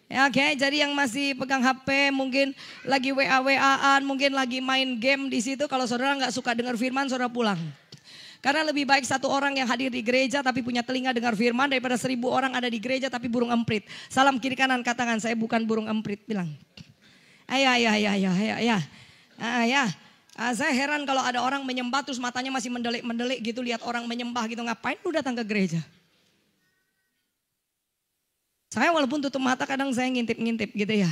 Ya, oke, jadi yang masih pegang HP, mungkin lagi WA-WA-an, mungkin lagi main game di situ. Kalau saudara nggak suka dengar firman, saudara pulang. Karena lebih baik satu orang yang hadir di gereja tapi punya telinga dengar firman daripada 1000 orang ada di gereja tapi burung emprit. Salam kiri kanan, katakan saya bukan burung emprit, bilang. Saya heran kalau ada orang menyembah terus matanya masih mendelik-mendelik gitu, lihat orang menyembah gitu, ngapain lu datang ke gereja? Saya walaupun tutup mata kadang saya ngintip-ngintip gitu ya.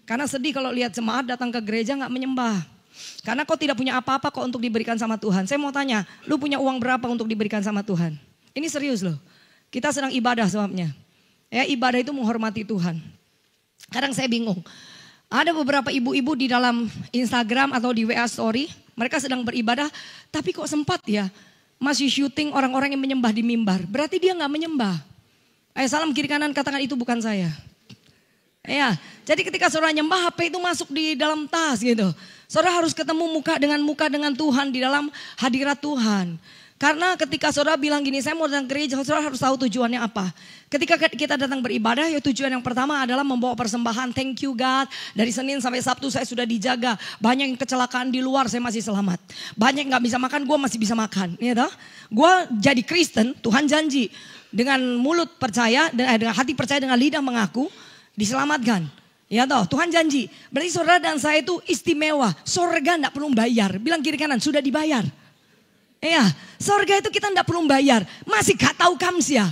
Karena sedih kalau lihat jemaat datang ke gereja gak menyembah. Karena kau tidak punya apa-apa kok untuk diberikan sama Tuhan. Saya mau tanya, lu punya uang berapa untuk diberikan sama Tuhan? Ini serius loh. Kita sedang ibadah sebabnya. Ya, ibadah itu menghormati Tuhan. Kadang saya bingung. Ada beberapa ibu-ibu di dalam Instagram atau di WA Story. Mereka sedang beribadah, tapi kok sempat ya masih syuting orang-orang yang menyembah di mimbar. Berarti dia gak menyembah. Salam kiri kanan, katakan itu bukan saya. Ya, jadi ketika saudara nyembah, HP itu masuk di dalam tas gitu. Saudara harus ketemu muka dengan Tuhan di dalam hadirat Tuhan. Karena ketika saudara bilang gini, saya mau datang ke gereja, saudara harus tahu tujuannya apa. Ketika kita datang beribadah, ya tujuan yang pertama adalah membawa persembahan. Thank you God, dari Senin sampai Sabtu saya sudah dijaga. Banyak yang kecelakaan di luar, saya masih selamat. Banyak yang gak bisa makan, gue masih bisa makan. Ya toh? Gue jadi Kristen, Tuhan janji. Dengan mulut percaya, dengan hati percaya, dengan lidah mengaku, diselamatkan. Ya toh, Tuhan janji. Berarti saudara dan saya itu istimewa. Sorga gak perlu bayar. Bilang kiri kanan, sudah dibayar. Ya, sorga itu kita gak perlu bayar. Masih gak tahu kamsia.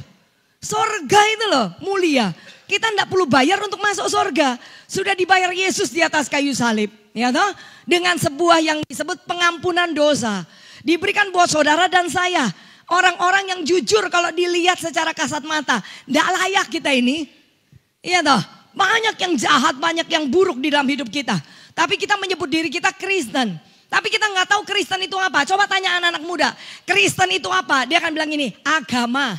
Sorga itu loh, mulia. Kita gak perlu bayar untuk masuk sorga. Sudah dibayar Yesus di atas kayu salib. Ya toh, dengan sebuah yang disebut pengampunan dosa. Diberikan buat saudara dan saya. Orang-orang yang jujur kalau dilihat secara kasat mata. Tidak layak kita ini. Iya toh. Banyak yang jahat, banyak yang buruk di dalam hidup kita. Tapi kita menyebut diri kita Kristen. Tapi kita nggak tahu Kristen itu apa. Coba tanya anak-anak muda. Kristen itu apa? Dia akan bilang ini, agama.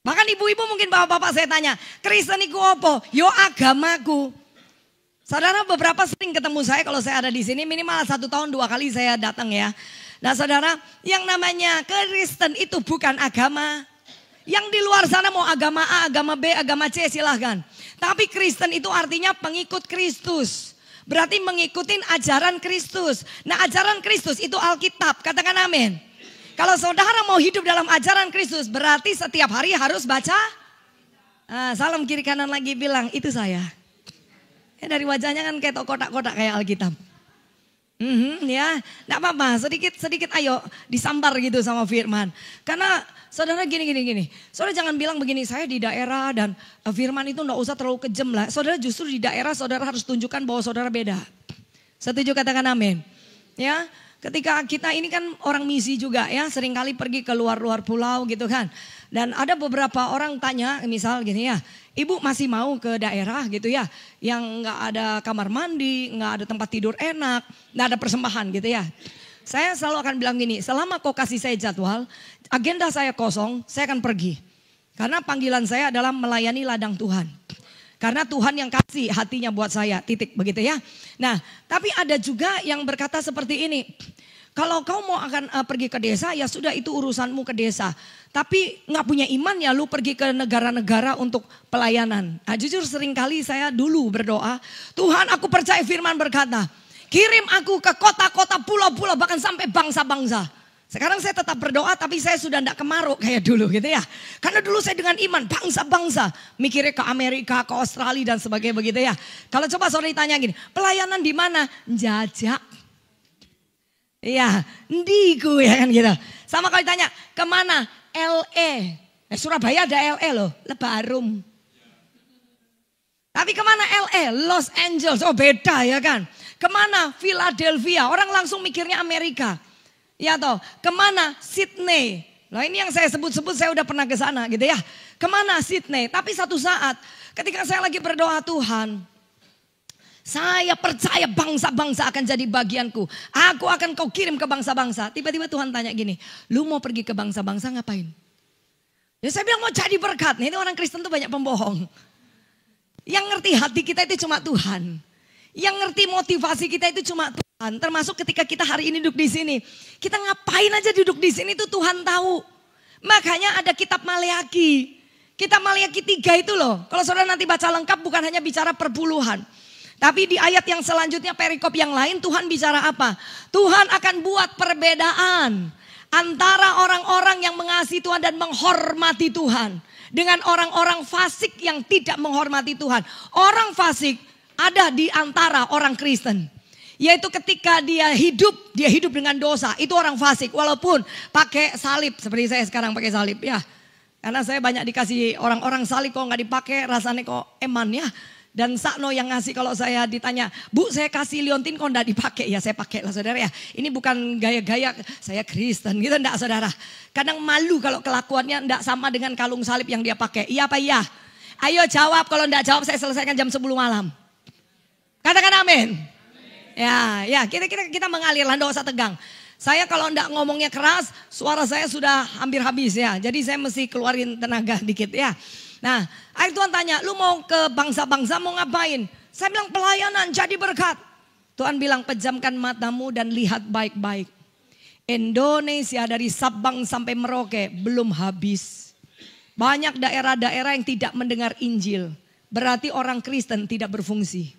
Bahkan ibu-ibu mungkin bapak-bapak saya tanya. Kristen itu apa? Yo agamaku. Saudara beberapa sering ketemu saya kalau saya ada di sini. Minimal 1 tahun 2 kali saya datang ya. Nah saudara, yang namanya Kristen itu bukan agama. Yang di luar sana mau agama A, agama B, agama C silahkan. Tapi Kristen itu artinya pengikut Kristus. Berarti mengikuti ajaran Kristus. Nah ajaran Kristus itu Alkitab, katakan amin. Kalau saudara mau hidup dalam ajaran Kristus, berarti setiap hari harus baca. Salam kiri kanan lagi bilang, itu saya. Ya, dari wajahnya kan kayak kotak-kotak kayak Alkitab. Ya, enggak apa-apa, sedikit ayo disambar gitu sama firman. Karena saudara gini. Saudara jangan bilang begini, saya di daerah dan firman itu enggak usah terlalu kejam lah. Saudara justru di daerah saudara harus tunjukkan bahwa saudara beda. Setuju, katakan amin. Ya, ketika kita ini kan orang misi juga ya, seringkali pergi ke luar-luar pulau gitu kan. Dan ada beberapa orang tanya, misal gini ya, ibu masih mau ke daerah gitu ya, yang nggak ada kamar mandi, nggak ada tempat tidur enak, nggak ada persembahan gitu ya. Saya selalu akan bilang gini, selama kau kasih saya jadwal, agenda saya kosong, saya akan pergi. Karena panggilan saya adalah melayani ladang Tuhan. Karena Tuhan yang kasih hatinya buat saya, titik begitu ya. Nah, tapi ada juga yang berkata seperti ini. Kalau kau mau akan pergi ke desa, ya sudah itu urusanmu ke desa. Tapi nggak punya iman ya lu pergi ke negara-negara untuk pelayanan. Nah, jujur seringkali saya dulu berdoa, Tuhan aku percaya firman berkata, kirim aku ke kota-kota, pulau-pulau, bahkan sampai bangsa-bangsa. Sekarang saya tetap berdoa tapi saya sudah tidak kemaruk kayak dulu gitu ya. Karena dulu saya dengan iman bangsa-bangsa. Mikirnya ke Amerika, ke Australia dan sebagainya begitu ya. Kalau coba sore ditanya gini, pelayanan di mana? Jajak. Iya, ndiku ya kan gitu. Sama kalau ditanya, kemana? LA. Surabaya ada LA loh, Lebarum. Tapi kemana LA? Los Angeles, oh beda ya kan. Kemana? Philadelphia, orang langsung mikirnya Amerika. Ya toh, kemana? Sydney. Nah ini yang saya sebut-sebut, saya udah pernah ke sana gitu ya. Kemana? Sydney. Tapi satu saat ketika saya lagi berdoa, Tuhan, saya percaya bangsa-bangsa akan jadi bagianku. Aku akan kau kirim ke bangsa-bangsa. Tiba-tiba Tuhan tanya gini, lu mau pergi ke bangsa-bangsa ngapain? Ya saya bilang mau jadi berkat. Nah, ini orang Kristen tuh banyak pembohong. Yang ngerti hati kita itu cuma Tuhan. Yang ngerti motivasi kita itu cuma Tuhan. Termasuk ketika kita hari ini duduk di sini. Kita ngapain aja duduk di sini itu Tuhan tahu. Makanya ada kitab Maleaki. Kita Maliaki 3 itu loh. Kalau saudara nanti baca lengkap bukan hanya bicara perpuluhan. Tapi di ayat yang selanjutnya perikop yang lain Tuhan bicara apa? Tuhan akan buat perbedaan antara orang-orang yang mengasihi Tuhan dan menghormati Tuhan. Dengan orang-orang fasik yang tidak menghormati Tuhan. Orang fasik ada di antara orang Kristen. Yaitu ketika dia hidup dengan dosa. Itu orang fasik walaupun pakai salib. Seperti saya sekarang pakai salib ya. Karena saya banyak dikasih orang-orang salib kok nggak dipakai rasanya kok eman ya. Dan Sakno yang ngasih kalau saya ditanya, Bu saya kasih liontin kok nggak dipakai. Ya saya pakai lah saudara ya. Ini bukan gaya-gaya saya Kristen gitu enggak saudara. Kadang malu kalau kelakuannya enggak sama dengan kalung salib yang dia pakai. Iya apa iya? Ayo jawab, kalau enggak jawab saya selesaikan jam 10 malam. Katakan amin. Ya kita mengalir lah, enggak usah tegang. Saya kalau enggak ngomongnya keras, suara saya sudah hampir habis ya. Jadi saya mesti keluarin tenaga dikit ya. Nah, akhirnya Tuhan tanya, lu mau ke bangsa-bangsa mau ngapain? Saya bilang pelayanan, jadi berkat. Tuhan bilang pejamkan matamu dan lihat baik-baik. Indonesia dari Sabang sampai Merauke belum habis. Banyak daerah-daerah yang tidak mendengar Injil. Berarti orang Kristen tidak berfungsi.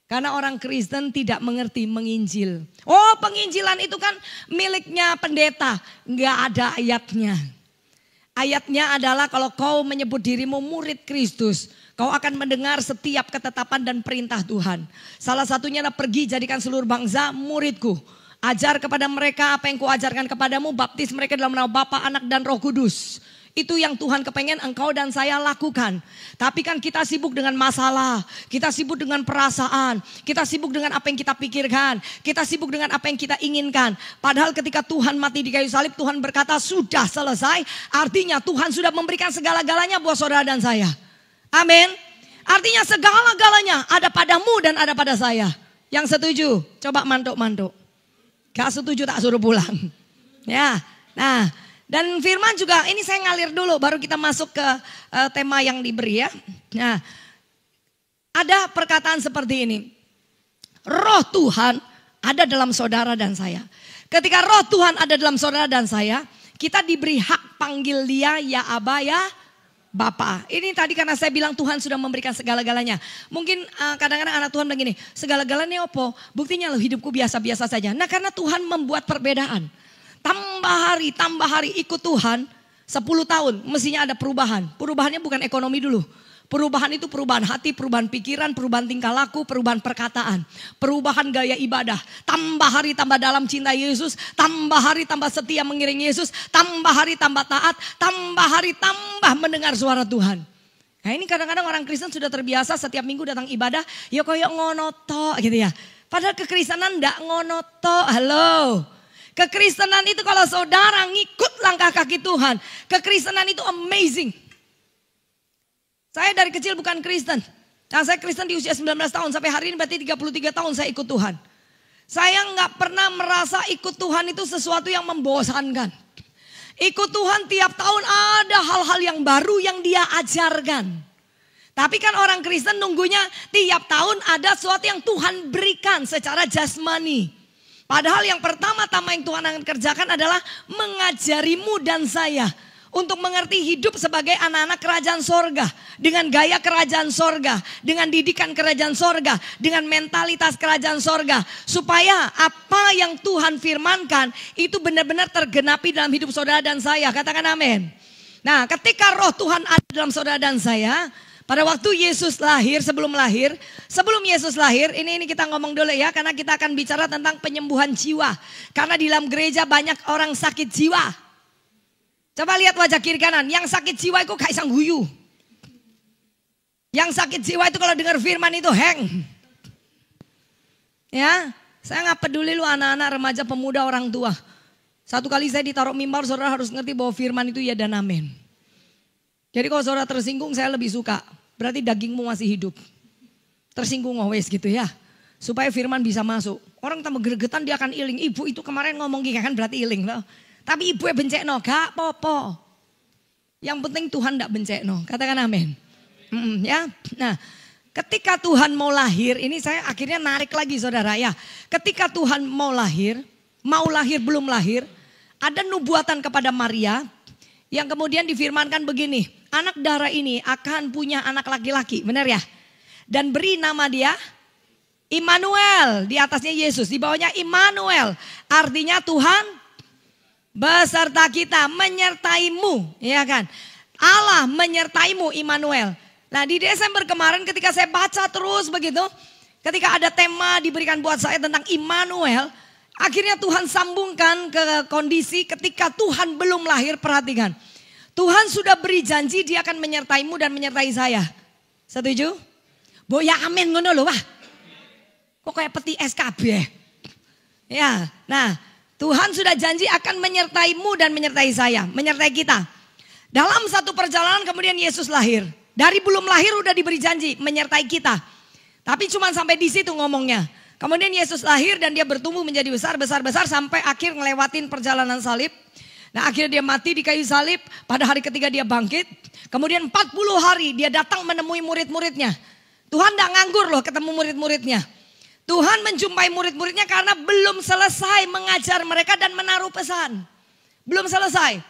Karena orang Kristen tidak mengerti menginjil. Oh penginjilan itu kan miliknya pendeta. Enggak ada ayatnya. Ayatnya adalah kalau kau menyebut dirimu murid Kristus. Kau akan mendengar setiap ketetapan dan perintah Tuhan. Salah satunya adalah pergi jadikan seluruh bangsa muridku. Ajar kepada mereka apa yang kuajarkan kepadamu. Baptis mereka dalam nama Bapa, Anak dan Roh Kudus. Itu yang Tuhan kepengen engkau dan saya lakukan. Tapi kan kita sibuk dengan masalah. Kita sibuk dengan perasaan. Kita sibuk dengan apa yang kita pikirkan. Kita sibuk dengan apa yang kita inginkan. Padahal ketika Tuhan mati di kayu salib, Tuhan berkata sudah selesai. Artinya Tuhan sudah memberikan segala-galanya buat saudara dan saya. Amin. Artinya segala-galanya ada padamu dan ada pada saya. Yang setuju coba mantuk-mantuk. Gak setuju tak suruh pulang. Ya. Nah. Dan firman juga, ini saya ngalir dulu baru kita masuk ke tema yang diberi ya. Nah, ada perkataan seperti ini. Roh Tuhan ada dalam saudara dan saya. Ketika roh Tuhan ada dalam saudara dan saya, kita diberi hak panggil dia ya Aba ya Bapa. Ini tadi karena saya bilang Tuhan sudah memberikan segala-galanya. Mungkin kadang-kadang anak Tuhan bilang gini, segala-galanya apa? Buktinya loh hidupku biasa-biasa saja. Nah karena Tuhan membuat perbedaan. Tambah hari ikut Tuhan 10 tahun mestinya ada perubahan. Perubahannya bukan ekonomi dulu. Perubahan itu perubahan hati, perubahan pikiran, perubahan tingkah laku, perubahan perkataan. Perubahan gaya ibadah. Tambah hari tambah dalam cinta Yesus. Tambah hari tambah setia mengiring Yesus. Tambah hari tambah taat. Tambah hari tambah mendengar suara Tuhan. Nah ini kadang-kadang orang Kristen sudah terbiasa setiap minggu datang ibadah. Ya koyok ngonoto gitu ya. Padahal kekristenan enggak ngonoto. Halo. Kekristenan itu kalau saudara ngikut langkah kaki Tuhan. Kekristenan itu amazing. Saya dari kecil bukan Kristen. Nah saya Kristen di usia 19 tahun. Sampai hari ini berarti 33 tahun saya ikut Tuhan. Saya nggak pernah merasa ikut Tuhan itu sesuatu yang membosankan. Ikut Tuhan tiap tahun ada hal-hal yang baru yang dia ajarkan. Tapi kan orang Kristen nunggunya tiap tahun ada sesuatu yang Tuhan berikan secara jasmani. Padahal yang pertama-tama yang Tuhan akan kerjakan adalah mengajarimu dan saya. Untuk mengerti hidup sebagai anak-anak kerajaan sorga. Dengan gaya kerajaan sorga. Dengan didikan kerajaan sorga. Dengan mentalitas kerajaan sorga. Supaya apa yang Tuhan firmankan itu benar-benar tergenapi dalam hidup saudara dan saya. Katakan amin. Nah ketika roh Tuhan ada dalam saudara dan saya. Pada waktu Yesus lahir, sebelum Yesus lahir, ini kita ngomong dulu ya, karena kita akan bicara tentang penyembuhan jiwa. Karena di dalam gereja banyak orang sakit jiwa. Coba lihat wajah kiri kanan, yang sakit jiwa itu kaisang guyu. Yang sakit jiwa itu kalau dengar firman itu hang. Ya, saya nggak peduli lu anak-anak, remaja, pemuda, orang tua. Satu kali saya ditaruh mimbar, saudara harus ngerti bahwa firman itu ya dan amin. Jadi kalau saudara tersinggung saya lebih suka. Berarti dagingmu masih hidup. Tersinggung wes gitu ya. Supaya firman bisa masuk. Orang tambah gregetan dia akan iling. Ibu itu kemarin ngomong gini kan berarti iling loh. Tapi ibu bencekno gak popo. Yang penting Tuhan gak bencekno. Katakan amin. Ya. Nah ketika Tuhan mau lahir. Ini saya akhirnya narik lagi saudara ya. Ketika Tuhan mau lahir belum lahir. Ada nubuatan kepada Maria. Yang kemudian difirmankan begini, anak darah ini akan punya anak laki-laki, benar ya? Dan beri nama dia Immanuel, di atasnya Yesus, di bawahnya Immanuel. Artinya Tuhan beserta kita, menyertaimu, ya kan? Allah menyertaimu, Immanuel. Nah, di Desember kemarin ketika saya baca terus begitu, ketika ada tema diberikan buat saya tentang Immanuel, akhirnya Tuhan sambungkan ke kondisi ketika Tuhan belum lahir. Perhatikan, Tuhan sudah beri janji dia akan menyertaimu dan menyertai saya. Setuju? Boya amin ngono lho, wah. Kok kayak peti SKB? Ya, nah Tuhan sudah janji akan menyertaimu dan menyertai saya, menyertai kita. Dalam satu perjalanan kemudian Yesus lahir. Dari belum lahir udah diberi janji menyertai kita. Tapi cuma sampai di situ ngomongnya. Kemudian Yesus lahir dan dia bertumbuh menjadi besar sampai akhir ngelewatin perjalanan salib. Nah, akhirnya dia mati di kayu salib. Pada hari ketiga dia bangkit. Kemudian 40 hari dia datang menemui murid-muridnya. Tuhan gak nganggur loh ketemu murid-muridnya. Tuhan menjumpai murid-muridnya karena belum selesai mengajar mereka dan menaruh pesan. Belum selesai.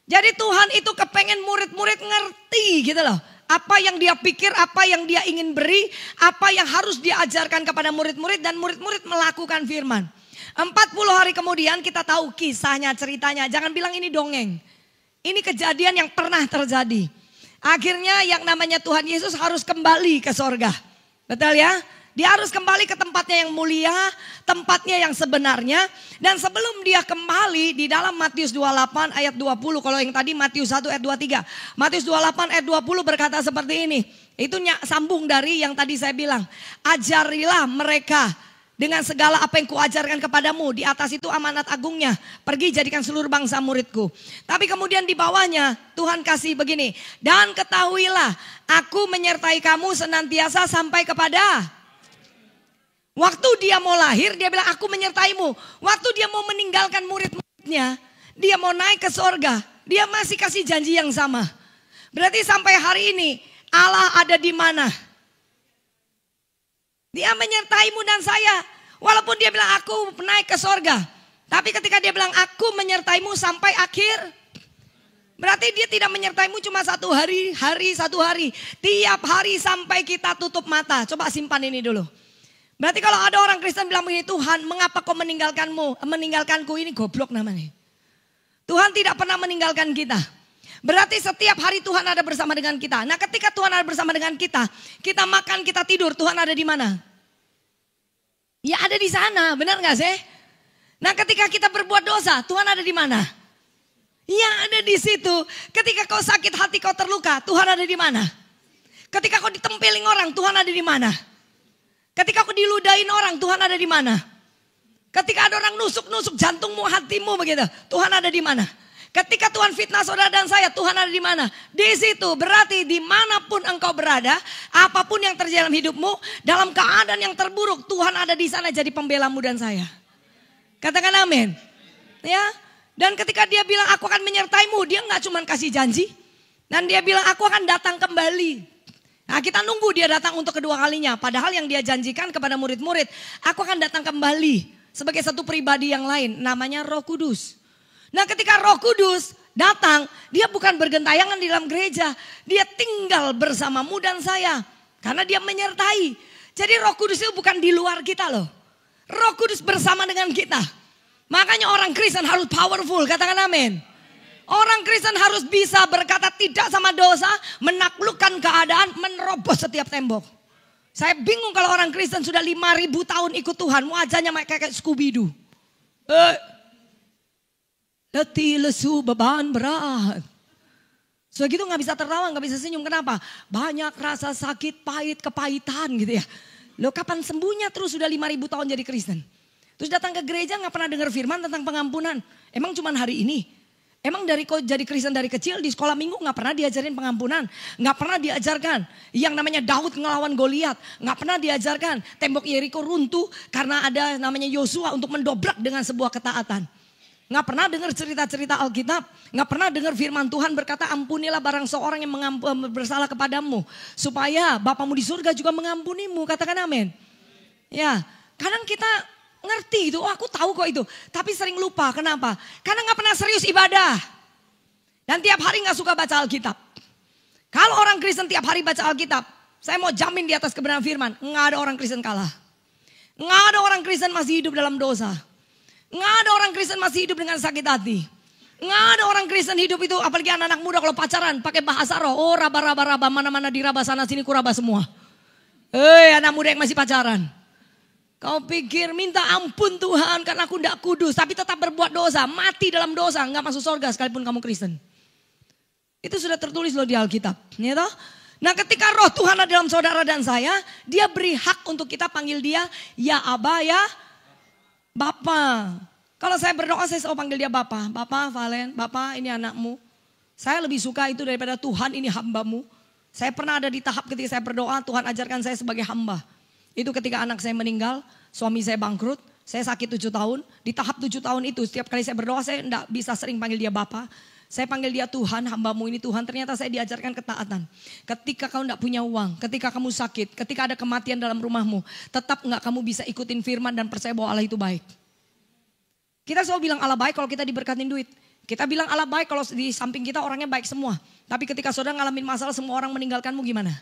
Jadi Tuhan itu kepengen murid-murid ngerti gitu loh. Apa yang dia pikir, apa yang dia ingin beri, apa yang harus diajarkan kepada murid-murid dan murid-murid melakukan firman. 40 hari kemudian kita tahu kisahnya, ceritanya. Jangan bilang ini dongeng. Ini kejadian yang pernah terjadi. Akhirnya yang namanya Tuhan Yesus harus kembali ke sorga. Betul ya? Dia harus kembali ke tempatnya yang mulia, tempatnya yang sebenarnya. Dan sebelum dia kembali di dalam Matius 28 ayat 20. Kalau yang tadi Matius 1 ayat 23. Matius 28 ayat 20 berkata seperti ini. Itu sambung dari yang tadi saya bilang. Ajarilah mereka dengan segala apa yang kuajarkan kepadamu. Di atas itu amanat agungnya. Pergi jadikan seluruh bangsa muridku. Tapi kemudian di bawahnya Tuhan kasih begini. Dan ketahuilah aku menyertai kamu senantiasa sampai kepada... Waktu dia mau lahir, dia bilang aku menyertaimu. Waktu dia mau meninggalkan murid-muridnya, dia mau naik ke sorga, dia masih kasih janji yang sama. Berarti sampai hari ini Allah ada di mana? Dia menyertaimu dan saya. Walaupun dia bilang aku naik ke sorga. Tapi ketika dia bilang aku menyertaimu sampai akhir. Berarti dia tidak menyertaimu cuma satu hari, satu hari. Tiap hari sampai kita tutup mata. Coba simpan ini dulu. Berarti kalau ada orang Kristen bilang begini, Tuhan mengapa kau meninggalkanku, ini goblok namanya. Tuhan tidak pernah meninggalkan kita. Berarti setiap hari Tuhan ada bersama dengan kita. Nah, ketika Tuhan ada bersama dengan kita makan, kita tidur, Tuhan ada di mana? Ya ada di sana, benar gak sih? Nah, ketika kita berbuat dosa, Tuhan ada di mana? Ya ada di situ. Ketika kau sakit hati, kau terluka, Tuhan ada di mana? Ketika kau ditempeling orang, Tuhan ada di mana? Ketika kau diludahin orang, Tuhan ada di mana? Ketika ada orang nusuk-nusuk jantungmu, hatimu begitu, Tuhan ada di mana? Ketika Tuhan fitnah saudara dan saya, Tuhan ada di mana? Di situ, berarti dimanapun engkau berada, apapun yang terjadi dalam hidupmu, dalam keadaan yang terburuk, Tuhan ada di sana jadi pembelamu dan saya. Katakan amin. Ya. Dan ketika dia bilang aku akan menyertaimu, dia nggak cuma kasih janji. Dan dia bilang aku akan datang kembali. Nah, kita nunggu dia datang untuk kedua kalinya. Padahal yang dia janjikan kepada murid-murid, aku akan datang kembali sebagai satu pribadi yang lain. Namanya Roh Kudus. Nah, ketika Roh Kudus datang, dia bukan bergentayangan di dalam gereja. Dia tinggal bersamamu dan saya. Karena dia menyertai. Jadi Roh Kudus itu bukan di luar kita loh. Roh Kudus bersama dengan kita. Makanya orang Kristen harus powerful. Katakan amin. Orang Kristen harus bisa berkata tidak sama dosa, menaklukkan keadaan, menerobos setiap tembok. Saya bingung kalau orang Kristen sudah 5.000 tahun ikut Tuhan, wajahnya kayak Scooby-Doo. Letih lesu beban berat. Sudah gitu gak bisa tertawa, gak bisa senyum. Kenapa? Banyak rasa sakit, pahit, kepahitan gitu ya. Loh kapan sembuhnya terus sudah 5.000 tahun jadi Kristen. Terus datang ke gereja gak pernah dengar firman tentang pengampunan. Emang cuman hari ini? Emang jadi Kristen dari kecil di sekolah minggu gak pernah diajarin pengampunan. Gak pernah diajarkan yang namanya Daud ngelawan Goliat. Gak pernah diajarkan tembok Yeriko runtuh karena ada namanya Yosua untuk mendobrak dengan sebuah ketaatan. Gak pernah dengar cerita-cerita Alkitab. Gak pernah dengar firman Tuhan berkata ampunilah barang seorang yang bersalah kepadamu. Supaya Bapamu di surga juga mengampunimu. Katakan amin. Ya, kadang kita ngerti itu, oh aku tahu kok itu. Tapi sering lupa, kenapa? Karena gak pernah serius ibadah. Dan tiap hari gak suka baca Alkitab. Kalau orang Kristen tiap hari baca Alkitab, saya mau jamin di atas kebenaran firman, nggak ada orang Kristen kalah. Nggak ada orang Kristen masih hidup dalam dosa. Nggak ada orang Kristen masih hidup dengan sakit hati. Nggak ada orang Kristen hidup itu, apalagi anak-anak muda kalau pacaran pakai bahasa roh. Oh raba, mana-mana diraba sana sini kuraba semua. Anak muda yang masih pacaran. Kau pikir minta ampun Tuhan karena aku tidak kudus, tapi tetap berbuat dosa, mati dalam dosa, nggak masuk surga sekalipun kamu Kristen. Itu sudah tertulis loh di Alkitab. Ya toh? Nah ketika roh Tuhan ada dalam saudara dan saya, dia beri hak untuk kita panggil dia ya Aba ya Bapa. Kalau saya berdoa saya selalu panggil dia Bapa. Bapa Valen, Bapa ini anakmu. Saya lebih suka itu daripada Tuhan ini hambamu. Saya pernah ada di tahap ketika saya berdoa, Tuhan ajarkan saya sebagai hamba. Itu ketika anak saya meninggal, suami saya bangkrut, saya sakit 7 tahun. Di tahap 7 tahun itu setiap kali saya berdoa saya tidak bisa sering panggil dia Bapa. Saya panggil dia Tuhan, hambamu ini Tuhan. Ternyata saya diajarkan ketaatan. Ketika kau tidak punya uang, ketika kamu sakit, ketika ada kematian dalam rumahmu, tetap enggak kamu bisa ikutin firman dan percaya bahwa Allah itu baik. Kita selalu bilang Allah baik kalau kita diberkatin duit. Kita bilang Allah baik kalau di samping kita orangnya baik semua. Tapi ketika saudara ngalamin masalah semua orang meninggalkanmu gimana?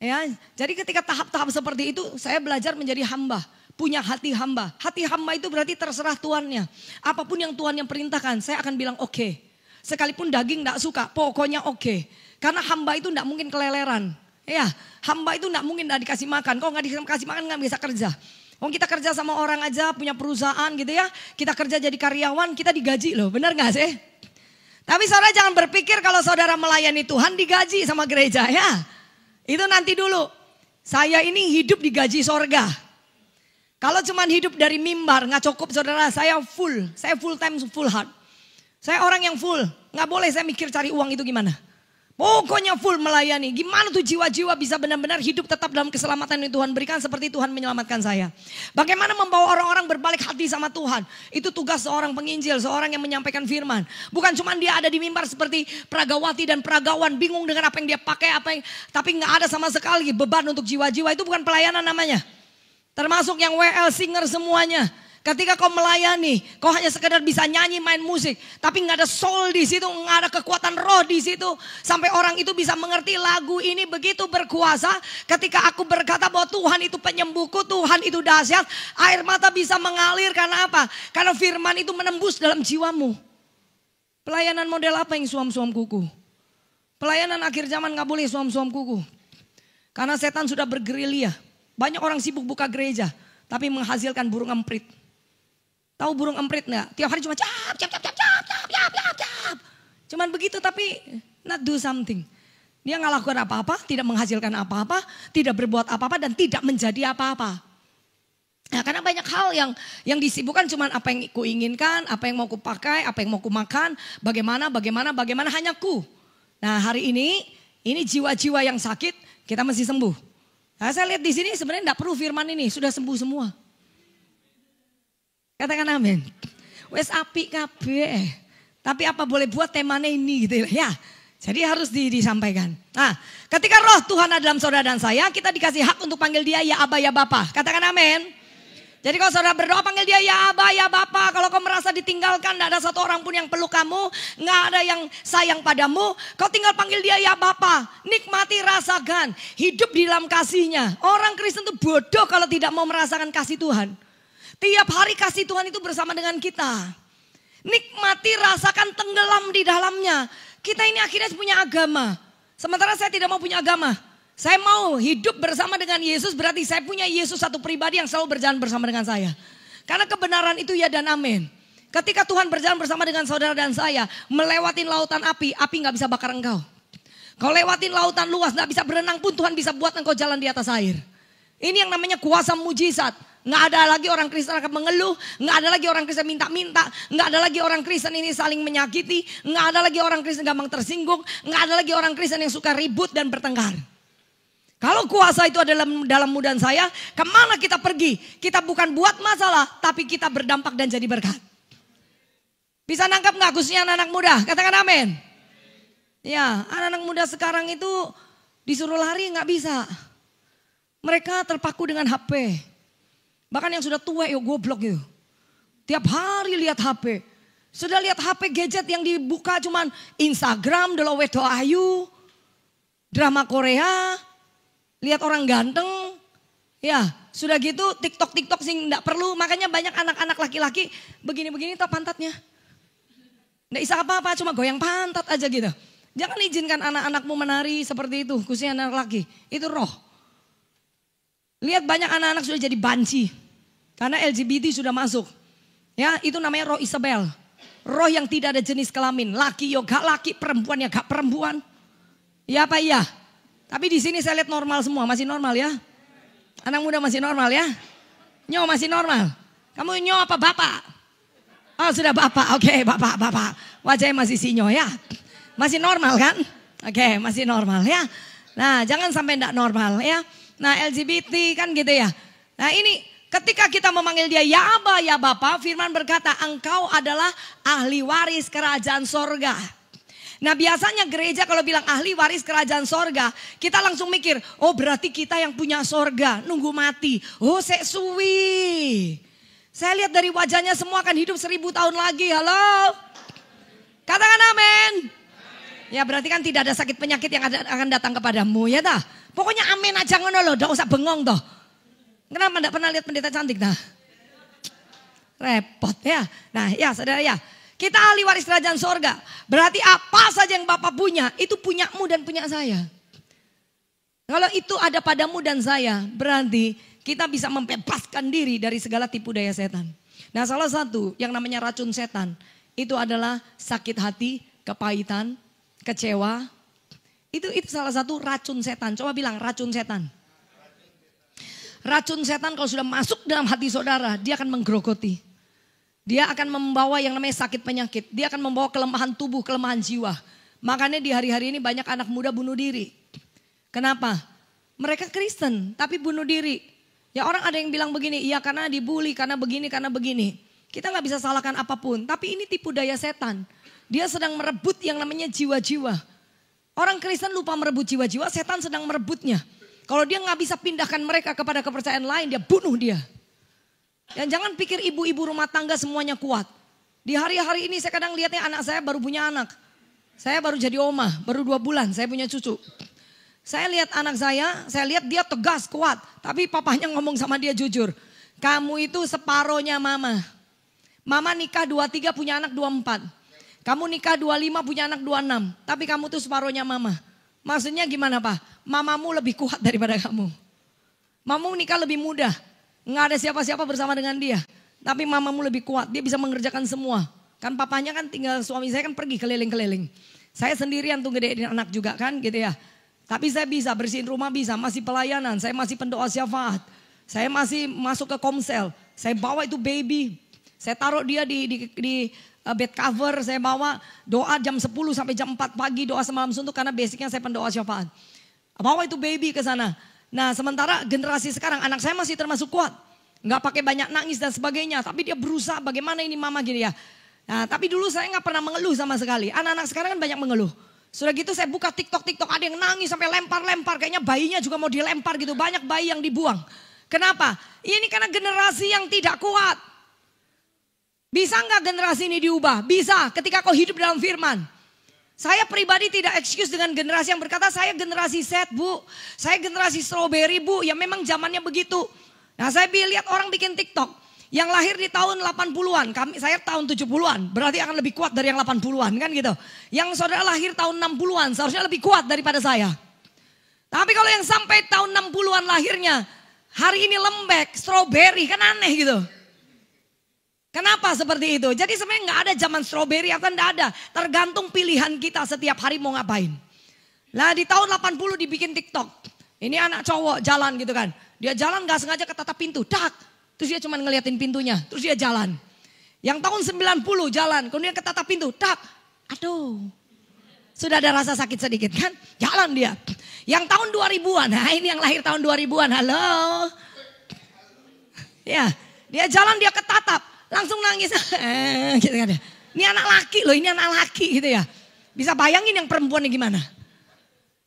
Ya, jadi ketika tahap-tahap seperti itu saya belajar menjadi hamba. Punya hati hamba. Hati hamba itu berarti terserah tuannya. Apapun yang Tuhan yang perintahkan saya akan bilang oke. Sekalipun daging tidak suka, pokoknya oke. Karena hamba itu tidak mungkin keleleran. Ya, hamba itu tidak mungkin tidak dikasih makan. Kalau nggak dikasih makan nggak bisa kerja. Kalau kita kerja sama orang aja punya perusahaan gitu ya. Kita kerja jadi karyawan, kita digaji loh. Benar nggak sih? Tapi saudara jangan berpikir kalau saudara melayani Tuhan digaji sama gereja ya. Itu nanti dulu. Saya ini hidup digaji sorga. Kalau cuma hidup dari mimbar nggak cukup saudara. Saya full time full heart. Saya orang yang full, nggak boleh saya mikir cari uang itu gimana. Pokoknya full melayani. Gimana tuh jiwa-jiwa bisa benar-benar hidup tetap dalam keselamatan yang Tuhan berikan seperti Tuhan menyelamatkan saya. Bagaimana membawa orang-orang berbalik hati sama Tuhan. Itu tugas seorang penginjil, seorang yang menyampaikan firman. Bukan cuma dia ada di mimbar seperti pragawati dan pragawan bingung dengan apa yang dia pakai, tapi nggak ada sama sekali beban untuk jiwa-jiwa. Itu bukan pelayanan namanya. Termasuk yang WL singer semuanya. Ketika kau melayani, kau hanya sekedar bisa nyanyi, main musik, tapi nggak ada soul di situ, nggak ada kekuatan roh di situ, sampai orang itu bisa mengerti lagu ini begitu berkuasa. Ketika aku berkata bahwa Tuhan itu penyembuhku, Tuhan itu dahsyat, air mata bisa mengalir karena apa? Karena firman itu menembus dalam jiwamu. Pelayanan model apa yang suam-suam kuku? Pelayanan akhir zaman nggak boleh suam-suam kuku, karena setan sudah bergerilya. Banyak orang sibuk buka gereja, tapi menghasilkan burung emprit. Tahu burung emprit nggak? Tiap hari cuma cap. Cuman begitu tapi not do something. Dia nggak lakukan apa-apa, tidak menghasilkan apa-apa, tidak berbuat apa-apa dan tidak menjadi apa-apa. Nah, karena banyak hal yang disibukkan cuman apa yang ku inginkan, apa yang mau ku pakai, apa yang mau ku makan, bagaimana hanya ku. Nah, hari ini jiwa-jiwa yang sakit kita mesti sembuh. Nah, saya lihat di sini sebenarnya enggak perlu firman ini, sudah sembuh semua. Katakan amin. Wes api kabeh. Tapi apa boleh buat temanya ini gitu ya. Jadi harus disampaikan. Nah, ketika roh Tuhan ada dalam saudara dan saya, kita dikasih hak untuk panggil dia ya Aba ya Bapa. Katakan amin. Jadi kalau saudara berdoa panggil dia ya Aba ya Bapa. Kalau kau merasa ditinggalkan, tidak ada satu orang pun yang peluk kamu, nggak ada yang sayang padamu, kau tinggal panggil dia ya Bapa. Nikmati, rasakan, hidup di dalam kasihnya. Orang Kristen itu bodoh kalau tidak mau merasakan kasih Tuhan. Tiap hari kasih Tuhan itu bersama dengan kita. Nikmati, rasakan, tenggelam di dalamnya. Kita ini akhirnya punya agama. Sementara saya tidak mau punya agama. Saya mau hidup bersama dengan Yesus, berarti saya punya Yesus satu pribadi yang selalu berjalan bersama dengan saya. Karena kebenaran itu ya dan amin. Ketika Tuhan berjalan bersama dengan saudara dan saya, melewati lautan api gak bisa bakar engkau. Kau lewatin lautan luas, gak bisa berenang pun Tuhan bisa buat engkau jalan di atas air. Ini yang namanya kuasa mujizat. Nggak ada lagi orang Kristen akan mengeluh, nggak ada lagi orang Kristen minta-minta, nggak ada lagi orang Kristen ini saling menyakiti, nggak ada lagi orang Kristen gampang tersinggung, nggak ada lagi orang Kristen yang suka ribut dan bertengkar. Kalau kuasa itu ada dalam mudan saya, kemana kita pergi? Kita bukan buat masalah, tapi kita berdampak dan jadi berkat. Bisa nangkap nggak khususnya anak-anak muda? Katakan amin. Ya, anak-anak muda sekarang itu disuruh lari nggak bisa. Mereka terpaku dengan HP. Bahkan yang sudah tua goblok gitu. Tiap hari lihat HP. Sudah lihat HP gadget yang dibuka cuman Instagram, Delo Wedo Ayu, drama Korea, lihat orang ganteng. Ya, sudah gitu TikTok sih enggak perlu. Makanya banyak anak-anak laki-laki begini-begini tak pantatnya. Enggak bisa apa-apa, cuma goyang pantat aja gitu. Jangan izinkan anak-anakmu menari seperti itu, khususnya anak laki. Itu roh. Lihat banyak anak-anak sudah jadi banci. Karena LGBT sudah masuk. Ya, itu namanya roh Isabel. Roh yang tidak ada jenis kelamin. Laki ya gak laki, perempuan ya gak perempuan. Ya apa iya? Tapi di sini saya lihat normal semua, masih normal ya. Anak muda masih normal ya. Nyo masih normal. Kamu nyo apa bapak? Oh sudah bapak, oke bapak. Wajahnya masih sinyo ya. Masih normal kan? Oke, masih normal ya. Nah jangan sampai enggak normal ya. Nah LGBT kan gitu ya. Nah ini ketika kita memanggil dia ya Aba ya Bapa, firman berkata engkau adalah ahli waris kerajaan sorga. Nah biasanya gereja kalau bilang ahli waris kerajaan sorga, kita langsung mikir, oh berarti kita yang punya sorga, nunggu mati. Oh suwi. Saya lihat dari wajahnya semua akan hidup 1000 tahun lagi, halo. Katakan amin. Ya berarti kan tidak ada sakit penyakit yang akan datang kepadamu ya dah. Pokoknya amin aja ngono loh, gak usah bengong toh. Kenapa enggak pernah lihat pendeta cantik dah? Repot ya. Nah ya saudara ya. Kita ahli waris kerajaan sorga. Berarti apa saja yang Bapak punya, itu punyamu dan punya saya. Kalau itu ada padamu dan saya, berarti kita bisa membebaskan diri dari segala tipu daya setan. Nah salah satu yang namanya racun setan, itu adalah sakit hati, kepahitan, kecewa. Itu salah satu racun setan. Coba bilang racun setan. Racun setan kalau sudah masuk dalam hati saudara, dia akan menggerogoti. Dia akan membawa yang namanya sakit penyakit. Dia akan membawa kelemahan tubuh, kelemahan jiwa. Makanya di hari-hari ini banyak anak muda bunuh diri. Kenapa? Mereka Kristen tapi bunuh diri. Ya orang ada yang bilang begini, iya karena dibully, karena begini, karena begini. Kita gak bisa salahkan apapun. Tapi ini tipu daya setan. Dia sedang merebut yang namanya jiwa-jiwa. Orang Kristen lupa merebut jiwa-jiwa, setan sedang merebutnya. Kalau dia gak bisa pindahkan mereka kepada kepercayaan lain, dia bunuh dia. Dan jangan pikir ibu-ibu rumah tangga semuanya kuat. Di hari-hari ini saya kadang lihatnya anak saya baru punya anak. Saya baru jadi oma, baru 2 bulan saya punya cucu. Saya lihat anak saya lihat dia tegas, kuat. Tapi papanya ngomong sama dia jujur. Kamu itu separohnya mama. Mama nikah 23 punya anak 24. Kamu nikah 25 punya anak 26. Tapi kamu tuh separohnya mama. Maksudnya gimana Pak? Mamamu lebih kuat daripada kamu. Mamamu nikah lebih mudah. Nggak ada siapa-siapa bersama dengan dia. Tapi mamamu lebih kuat, dia bisa mengerjakan semua. Kan papanya kan tinggal, suami saya kan pergi keliling-keliling. Saya sendirian tuh gedein anak juga kan gitu ya. Tapi saya bisa bersihin rumah bisa, masih pelayanan. Saya masih pendoa syafaat. Saya masih masuk ke komsel. Saya bawa itu baby. Saya taruh dia di bed cover. Saya bawa doa jam 10 sampai jam 4 pagi doa semalam suntuk. Karena basicnya saya pendoa syafaat. Bawa itu baby ke sana. Nah sementara generasi sekarang anak saya masih termasuk kuat. Nggak pakai banyak nangis dan sebagainya. Tapi dia berusaha bagaimana ini mama gini ya. Nah tapi dulu saya nggak pernah mengeluh sama sekali. Anak-anak sekarang kan banyak mengeluh. Sudah gitu saya buka TikTok ada yang nangis sampai lempar-lempar. Kayaknya bayinya juga mau dilempar gitu. Banyak bayi yang dibuang. Kenapa? Ini karena generasi yang tidak kuat. Bisa nggak generasi ini diubah? Bisa ketika kau hidup dalam firman. Saya pribadi tidak excuse dengan generasi yang berkata saya generasi set bu. Saya generasi strawberry bu. Ya memang zamannya begitu. Nah saya lihat orang bikin TikTok. Yang lahir di tahun 80-an. Saya tahun 70-an. Berarti akan lebih kuat dari yang 80-an kan gitu. Yang saudara lahir tahun 60-an. Seharusnya lebih kuat daripada saya. Tapi kalau yang sampai tahun 60-an lahirnya. Hari ini lembek, strawberry kan aneh gitu. Kenapa seperti itu? Jadi sebenarnya nggak ada zaman strawberry atau nggak ada. Tergantung pilihan kita setiap hari mau ngapain. Nah di tahun 80 dibikin TikTok. Ini anak cowok jalan gitu kan. Dia jalan nggak sengaja ketatap pintu. Tak. Terus dia cuma ngeliatin pintunya. Terus dia jalan. Yang tahun 90 jalan. Kemudian ketatap pintu. Tak. Aduh. Sudah ada rasa sakit sedikit kan. Jalan dia. Yang tahun 2000-an. Nah ini yang lahir tahun 2000-an. Halo. Ya. Dia jalan dia ketatap. Langsung nangis. Gitu kan. Ini anak laki loh, ini anak laki gitu ya. Bisa bayangin yang perempuannya gimana.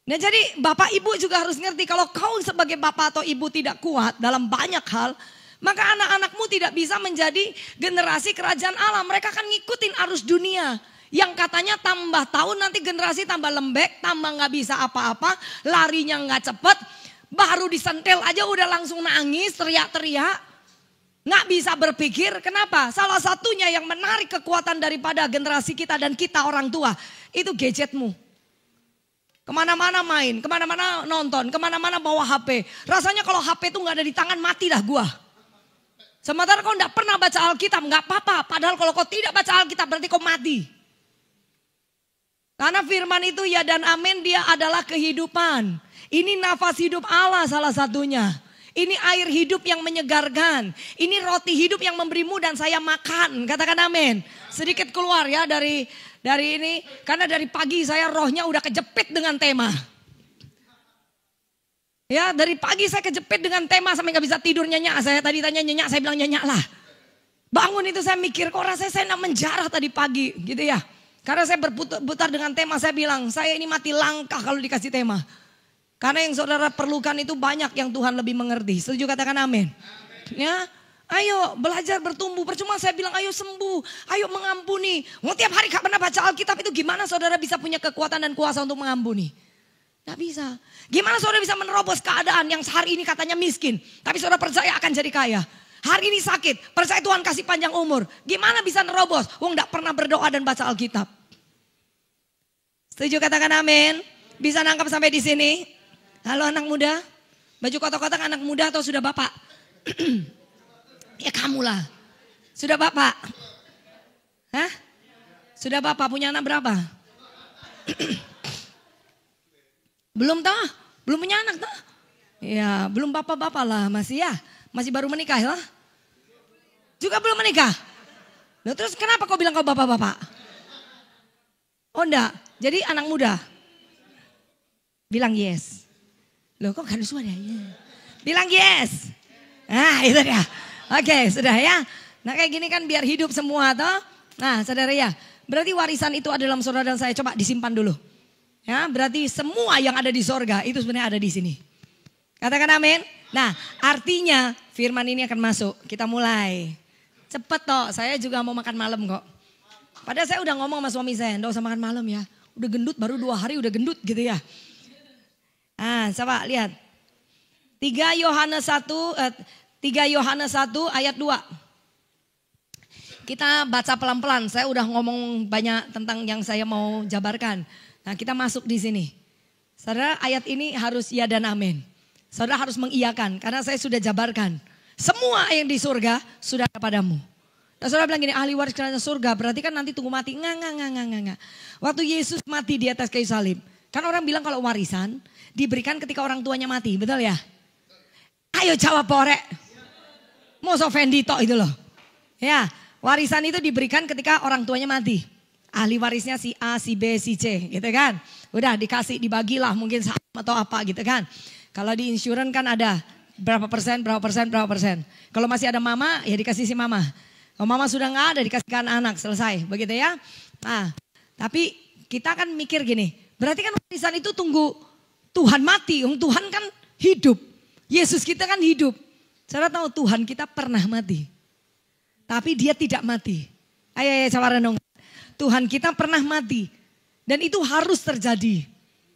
Nah jadi bapak ibu juga harus ngerti kalau kau sebagai bapak atau ibu tidak kuat dalam banyak hal. Maka anak-anakmu tidak bisa menjadi generasi kerajaan Allah. Mereka akan ngikutin arus dunia. Yang katanya tambah tahun nanti generasi tambah lembek, tambah gak bisa apa-apa, larinya gak cepet. Baru disentil aja udah langsung nangis, teriak-teriak. Gak bisa berpikir, kenapa? Salah satunya yang menarik kekuatan daripada generasi kita dan kita orang tua, itu gadgetmu. Kemana-mana main, kemana-mana nonton, kemana-mana bawa HP. Rasanya kalau HP itu gak ada di tangan, mati dah gua. Sementara kau gak pernah baca Alkitab, gak apa-apa. Padahal kalau kau tidak baca Alkitab berarti kau mati. Karena firman itu ya dan amin, dia adalah kehidupan. Ini nafas hidup Allah salah satunya. Ini air hidup yang menyegarkan. Ini roti hidup yang memberimu dan saya makan. Katakan amin. Sedikit keluar ya dari ini. Karena dari pagi saya rohnya udah kejepit dengan tema. Ya dari pagi saya kejepit dengan tema sampai gak bisa tidur nyenyak. Saya tadi tanya nyenyak, saya bilang nyenyak lah. Bangun itu saya mikir kok rasanya saya nak menjarah tadi pagi gitu ya. Karena saya berputar dengan tema, saya bilang saya ini mati langkah kalau dikasih tema. Karena yang saudara perlukan itu banyak yang Tuhan lebih mengerti. Setuju katakan amin. Ya, ayo belajar bertumbuh. Percuma saya bilang ayo sembuh, ayo mengampuni. Mau tiap hari gak pernah baca Alkitab itu gimana saudara bisa punya kekuatan dan kuasa untuk mengampuni? Gak bisa. Gimana saudara bisa menerobos keadaan yang hari ini katanya miskin. Tapi saudara percaya akan jadi kaya. Hari ini sakit, percaya Tuhan kasih panjang umur. Gimana bisa nerobos? Wong gak pernah berdoa dan baca Alkitab. Setuju katakan amin. Bisa nangkap sampai di sini? Halo anak muda. Baju kotak-kotak anak muda atau sudah bapak? Ya kamulah. Sudah bapak? Hah? Sudah bapak punya anak berapa? Belum toh? Belum punya anak toh? Ya belum bapak-bapak lah masih ya. Masih baru menikah ya? Juga belum menikah? Loh, terus kenapa kau bilang kau bapak-bapak? Oh enggak, jadi anak muda. Bilang yes. Loh kok gak ada suara ya? Bilang yes. Nah itu dia. Oke sudah ya. Nah kayak gini kan biar hidup semua toh. Nah saudara ya. Berarti warisan itu ada dalam saudara dan saya. Coba disimpan dulu. Ya berarti semua yang ada di sorga itu sebenarnya ada di sini. Katakan amin. Nah artinya firman ini akan masuk. Kita mulai. Cepet toh, saya juga mau makan malam kok. Padahal saya udah ngomong sama suami saya, enggak usah makan malam ya. Udah gendut baru 2 hari udah gendut gitu ya. Ah, coba lihat. 3 Yohanes 1 ayat 2. Kita baca pelan-pelan, saya udah ngomong banyak tentang yang saya mau jabarkan. Nah kita masuk di sini. Saudara ayat ini harus ya dan amin. Saudara harus mengiyakan karena saya sudah jabarkan. Semua yang di surga sudah kepadamu. Dan saudara bilang gini, ahli waris kerajaan surga berarti kan nanti tunggu mati. Enggak. Waktu Yesus mati di atas kayu salib. Kan orang bilang kalau warisan diberikan ketika orang tuanya mati, betul ya? Ayo jawab porek. Moso vendito itu loh. Ya, warisan itu diberikan ketika orang tuanya mati. Ahli warisnya si A, si B, si C gitu kan. Udah dikasih, dibagilah mungkin saham atau apa gitu kan. Kalau di insurance kan ada berapa persen. Kalau masih ada mama ya dikasih si mama. Kalau mama sudah nggak ada dikasihkan anak, selesai begitu ya. Nah tapi kita kan mikir gini. Berarti kan warisan itu tunggu Tuhan mati. Tuhan kan hidup. Yesus kita kan hidup. Saudara tahu Tuhan kita pernah mati. Tapi dia tidak mati. Ayo coba renung. Tuhan kita pernah mati. Dan itu harus terjadi.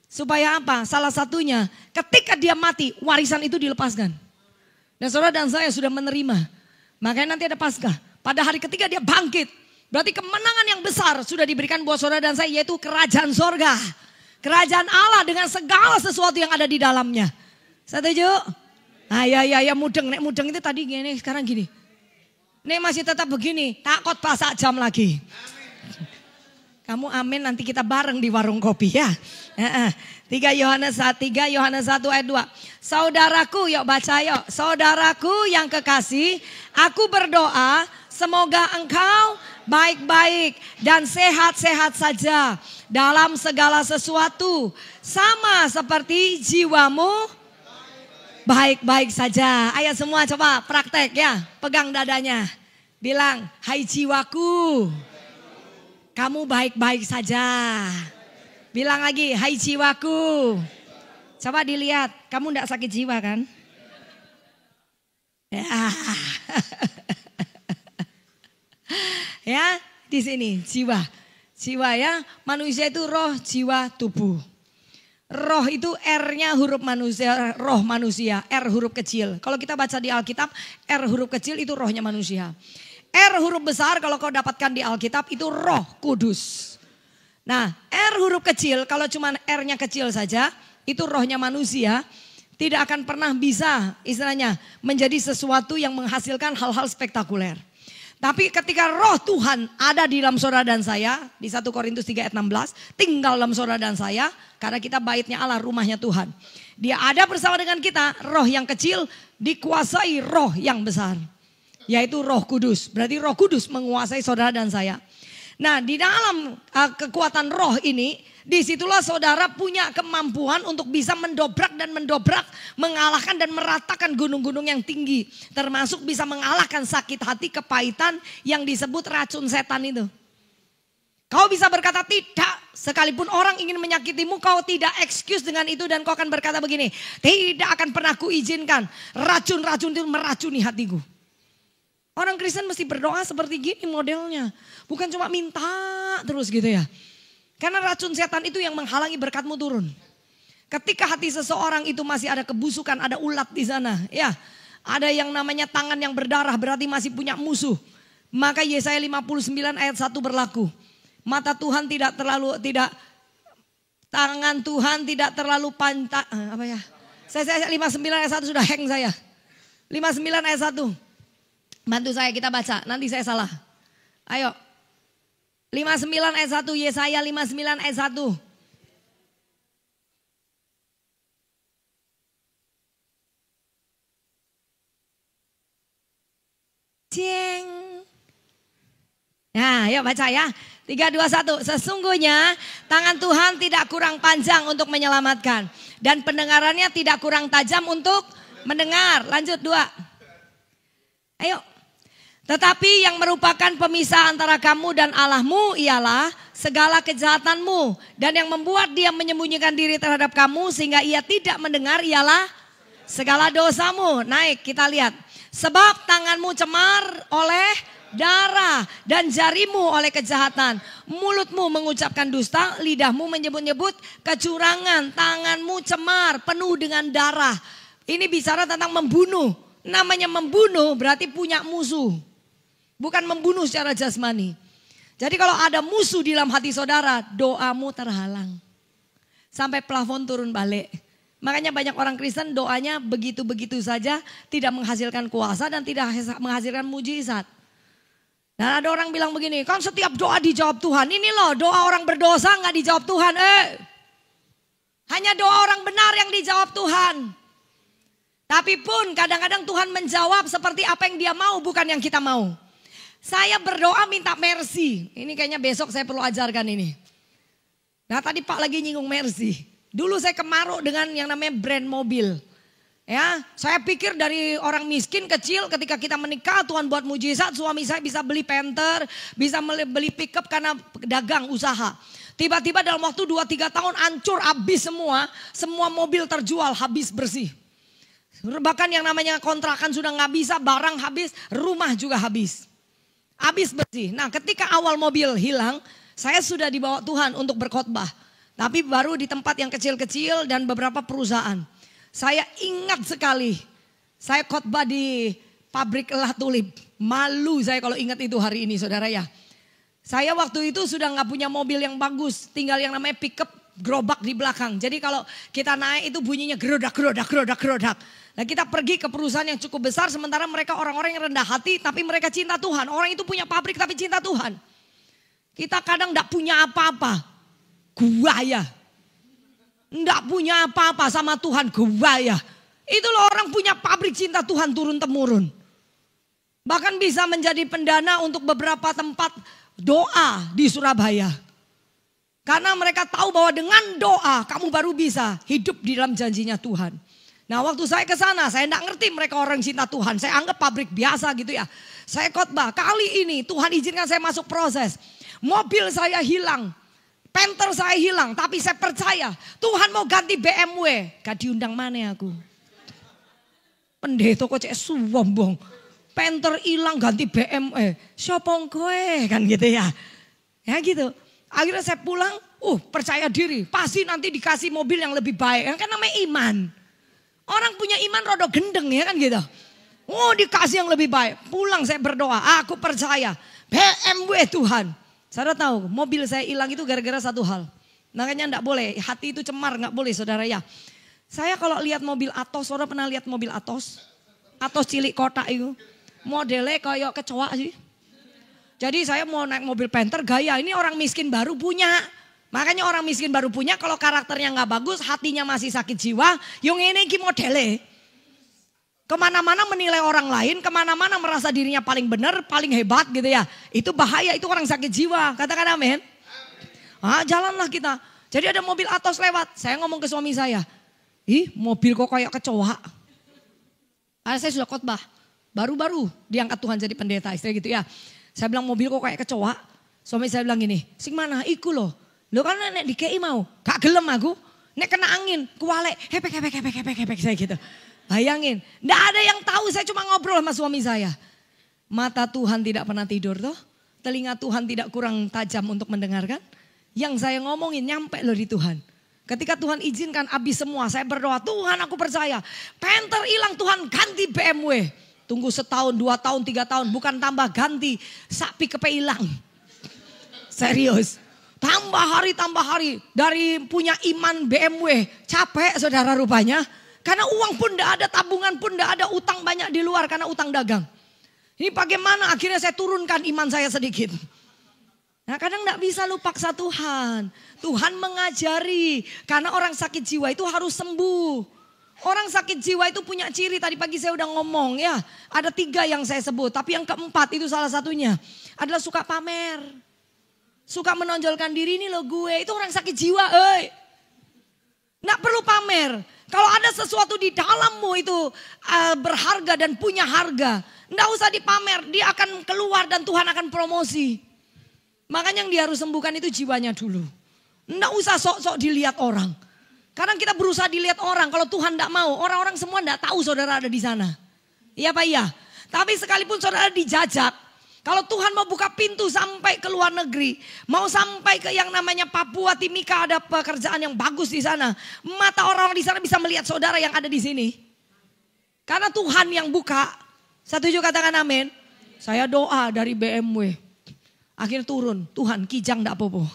Supaya apa? Salah satunya ketika dia mati warisan itu dilepaskan. Dan saudara dan saya sudah menerima. Makanya nanti ada Paskah. Pada hari ketiga dia bangkit. Berarti kemenangan yang besar sudah diberikan buat saudara dan saya yaitu kerajaan sorga. Kerajaan Allah dengan segala sesuatu yang ada di dalamnya. Setuju? Nah ya mudeng. Nek mudeng itu tadi gini, sekarang gini. Nek masih tetap begini, takut pasak jam lagi. Kamu amin nanti kita bareng di warung kopi ya. 3 Yohanes 1 ayat 2. Saudaraku, yuk baca yuk. Saudaraku yang kekasih, aku berdoa semoga engkau baik-baik dan sehat-sehat saja dalam segala sesuatu. Sama seperti jiwamu baik-baik saja. Ayo semua coba praktek ya. Pegang dadanya. Bilang, hai jiwaku. Kamu baik-baik saja. Bilang lagi, hai jiwaku. Coba dilihat, kamu enggak sakit jiwa kan? Ya. Ya, di sini jiwa. Jiwa ya, manusia itu roh, jiwa, tubuh. Roh itu R-nya huruf manusia, roh manusia, R huruf kecil. Kalau kita baca di Alkitab, R huruf kecil itu rohnya manusia. R huruf besar kalau kau dapatkan di Alkitab itu Roh Kudus. Nah, R huruf kecil kalau cuma R-nya kecil saja, itu rohnya manusia, tidak akan pernah bisa istilahnya menjadi sesuatu yang menghasilkan hal-hal spektakuler. Tapi ketika roh Tuhan ada di dalam saudara dan saya, di 1 Korintus 3 ayat 16, tinggal dalam saudara dan saya, karena kita baitnya Allah, rumahnya Tuhan. Dia ada bersama dengan kita, roh yang kecil dikuasai roh yang besar. Yaitu Roh Kudus, berarti Roh Kudus menguasai saudara dan saya. Nah, di dalam kekuatan roh ini, disitulah saudara punya kemampuan untuk bisa mendobrak, mengalahkan dan meratakan gunung-gunung yang tinggi. Termasuk bisa mengalahkan sakit hati, kepahitan yang disebut racun setan itu. Kau bisa berkata tidak, sekalipun orang ingin menyakitimu, kau tidak excuse dengan itu dan kau akan berkata begini, tidak akan pernah kuizinkan racun-racun itu meracuni hatiku. Orang Kristen mesti berdoa seperti gini modelnya. Bukan cuma minta terus gitu ya. Karena racun setan itu yang menghalangi berkatmu turun. Ketika hati seseorang itu masih ada kebusukan, ada ulat di sana. Ya, ada yang namanya tangan yang berdarah berarti masih punya musuh. Maka Yesaya 59 ayat 1 berlaku. Mata Tuhan tangan Tuhan tidak terlalu apa ya. Saya 59 ayat 1 sudah hang saya. 59 ayat 1. Bantu saya kita baca, nanti saya salah. Ayo. 59 ayat 1, Yesaya 59 ayat 1. Ceng. Nah, yuk baca ya. 3, 2, 1. Sesungguhnya tangan Tuhan tidak kurang panjang untuk menyelamatkan. Dan pendengarannya tidak kurang tajam untuk mendengar. Lanjut 2. Ayo. Tetapi yang merupakan pemisah antara kamu dan Allahmu ialah segala kejahatanmu. Dan yang membuat dia menyembunyikan diri terhadap kamu sehingga ia tidak mendengar ialah segala dosamu. Naik kita lihat. Sebab tanganmu cemar oleh darah dan jarimu oleh kejahatan. Mulutmu mengucapkan dusta, lidahmu menyebut-nyebut kecurangan. Tanganmu cemar, penuh dengan darah. Ini bicara tentang membunuh. Namanya membunuh berarti punya musuh. Bukan membunuh secara jasmani. Jadi kalau ada musuh di dalam hati saudara, doamu terhalang. Sampai plafon turun balik. Makanya banyak orang Kristen doanya begitu-begitu saja, tidak menghasilkan kuasa dan tidak menghasilkan mujizat. Dan ada orang bilang begini, kan setiap doa dijawab Tuhan. Ini loh doa orang berdosa nggak dijawab Tuhan. Hanya doa orang benar yang dijawab Tuhan. Tapi pun kadang-kadang Tuhan menjawab seperti apa yang dia mau, bukan yang kita mau. Saya berdoa minta mercy. Ini kayaknya besok saya perlu ajarkan ini. Nah tadi Pak lagi nyinggung mercy. Dulu saya kemaruk dengan yang namanya brand mobil. Ya, saya pikir dari orang miskin kecil ketika kita menikah Tuhan buat mujizat, suami saya bisa beli Panther, bisa beli pickup karena dagang usaha. Tiba-tiba dalam waktu 2-3 tahun hancur habis semua mobil terjual habis bersih. Bahkan yang namanya kontrakan sudah nggak bisa, barang habis, rumah juga habis. Habis bersih. Nah ketika awal mobil hilang, saya sudah dibawa Tuhan untuk berkhotbah. Tapi baru di tempat yang kecil-kecil dan beberapa perusahaan. Saya ingat sekali, saya khotbah di pabrik elah tulip. Malu saya kalau ingat itu hari ini saudara ya. Saya waktu itu sudah nggak punya mobil yang bagus, tinggal yang namanya pickup gerobak di belakang. Jadi kalau kita naik itu bunyinya gerodak. Nah kita pergi ke perusahaan yang cukup besar sementara mereka orang-orang yang rendah hati tapi mereka cinta Tuhan. Orang itu punya pabrik tapi cinta Tuhan. Kita kadang gak punya apa-apa. Gua ya. Gak punya apa-apa sama Tuhan, gua ya. Itu loh orang punya pabrik cinta Tuhan turun-temurun. Bahkan bisa menjadi pendana untuk beberapa tempat doa di Surabaya. Karena mereka tahu bahwa dengan doa kamu baru bisa hidup di dalam janjinya Tuhan. Nah waktu saya ke sana saya enggak ngerti mereka orang cinta Tuhan. Saya anggap pabrik biasa gitu ya. Saya khotbah, kali ini Tuhan izinkan saya masuk proses. Mobil saya hilang, Panther saya hilang, tapi saya percaya Tuhan mau ganti BMW. Gak diundang mana aku. Pendeta kok cek sombong. Panther hilang ganti BMW. Siapa kowe kan gitu ya. Ya gitu. Akhirnya saya pulang, percaya diri. Pasti nanti dikasih mobil yang lebih baik. Kan namanya iman. Orang punya iman rodo gendeng ya kan gitu. Dikasih yang lebih baik. Pulang saya berdoa, aku percaya. BMW Tuhan. Saudara tahu mobil saya hilang itu gara-gara satu hal. Makanya enggak boleh, hati itu cemar enggak boleh saudara ya. Saya kalau lihat mobil Atos, saudara pernah lihat mobil Atos? Atos cilik kotak itu. Modelnya kayak kecoa sih. Jadi saya mau naik mobil Panther gaya, ini orang miskin baru punya. Makanya orang miskin baru punya kalau karakternya nggak bagus, hatinya masih sakit jiwa, yang ini ki modelnya. Kemana-mana menilai orang lain, kemana-mana merasa dirinya paling benar, paling hebat gitu ya. Itu bahaya, itu orang sakit jiwa, katakan amin. Jalanlah kita. Jadi ada mobil Atos lewat, saya ngomong ke suami saya. Mobil kok kayak kecoa. Saya sudah khotbah, baru-baru diangkat Tuhan jadi pendeta, istilah gitu ya. Saya bilang mobil kok kayak kecoa. Suami saya bilang gini, sing mana iku loh. Lo kan nek dikei mau, gak gelem aku. Nek kena angin, kuwalek, hepek saya gitu. Bayangin, ndak ada yang tahu, saya cuma ngobrol sama suami saya. Mata Tuhan tidak pernah tidur toh. Telinga Tuhan tidak kurang tajam untuk mendengarkan. Yang saya ngomongin nyampe loh di Tuhan. Ketika Tuhan izinkan habis semua, saya berdoa, Tuhan aku percaya. Panther hilang, Tuhan ganti BMW. Tunggu setahun, 2 tahun, 3 tahun, bukan tambah ganti. Sapi kepe hilang. Serius. Tambah hari, dari punya iman BMW. Capek saudara rupanya. Karena uang pun tidak ada, tabungan pun tidak ada, utang banyak di luar karena utang dagang. Ini bagaimana akhirnya saya turunkan iman saya sedikit. Nah kadang tidak bisa lu paksa Tuhan. Tuhan mengajari. Karena orang sakit jiwa itu harus sembuh. Orang sakit jiwa itu punya ciri, tadi pagi saya udah ngomong ya. Ada 3 yang saya sebut, tapi yang keempat itu salah satunya. Adalah suka pamer. Suka menonjolkan diri, ini loh gue, itu orang sakit jiwa. Nggak perlu pamer. Kalau ada sesuatu di dalammu itu berharga dan punya harga. Nggak usah dipamer, dia akan keluar dan Tuhan akan promosi. Makanya yang dia harus sembuhkan itu jiwanya dulu. Nggak usah sok-sok dilihat orang. Kadang kita berusaha dilihat orang, kalau Tuhan nggak mau, orang-orang semua nggak tahu saudara ada di sana. Iya Pak iya. Tapi sekalipun saudara dijajak, kalau Tuhan mau buka pintu sampai ke luar negeri, mau sampai ke yang namanya Papua, Timika, ada pekerjaan yang bagus di sana. Mata orang-orang di sana bisa melihat saudara yang ada di sini. Karena Tuhan yang buka. Setuju katakan amin. Saya doa dari BMW. Akhirnya turun, Tuhan kijang gak popo.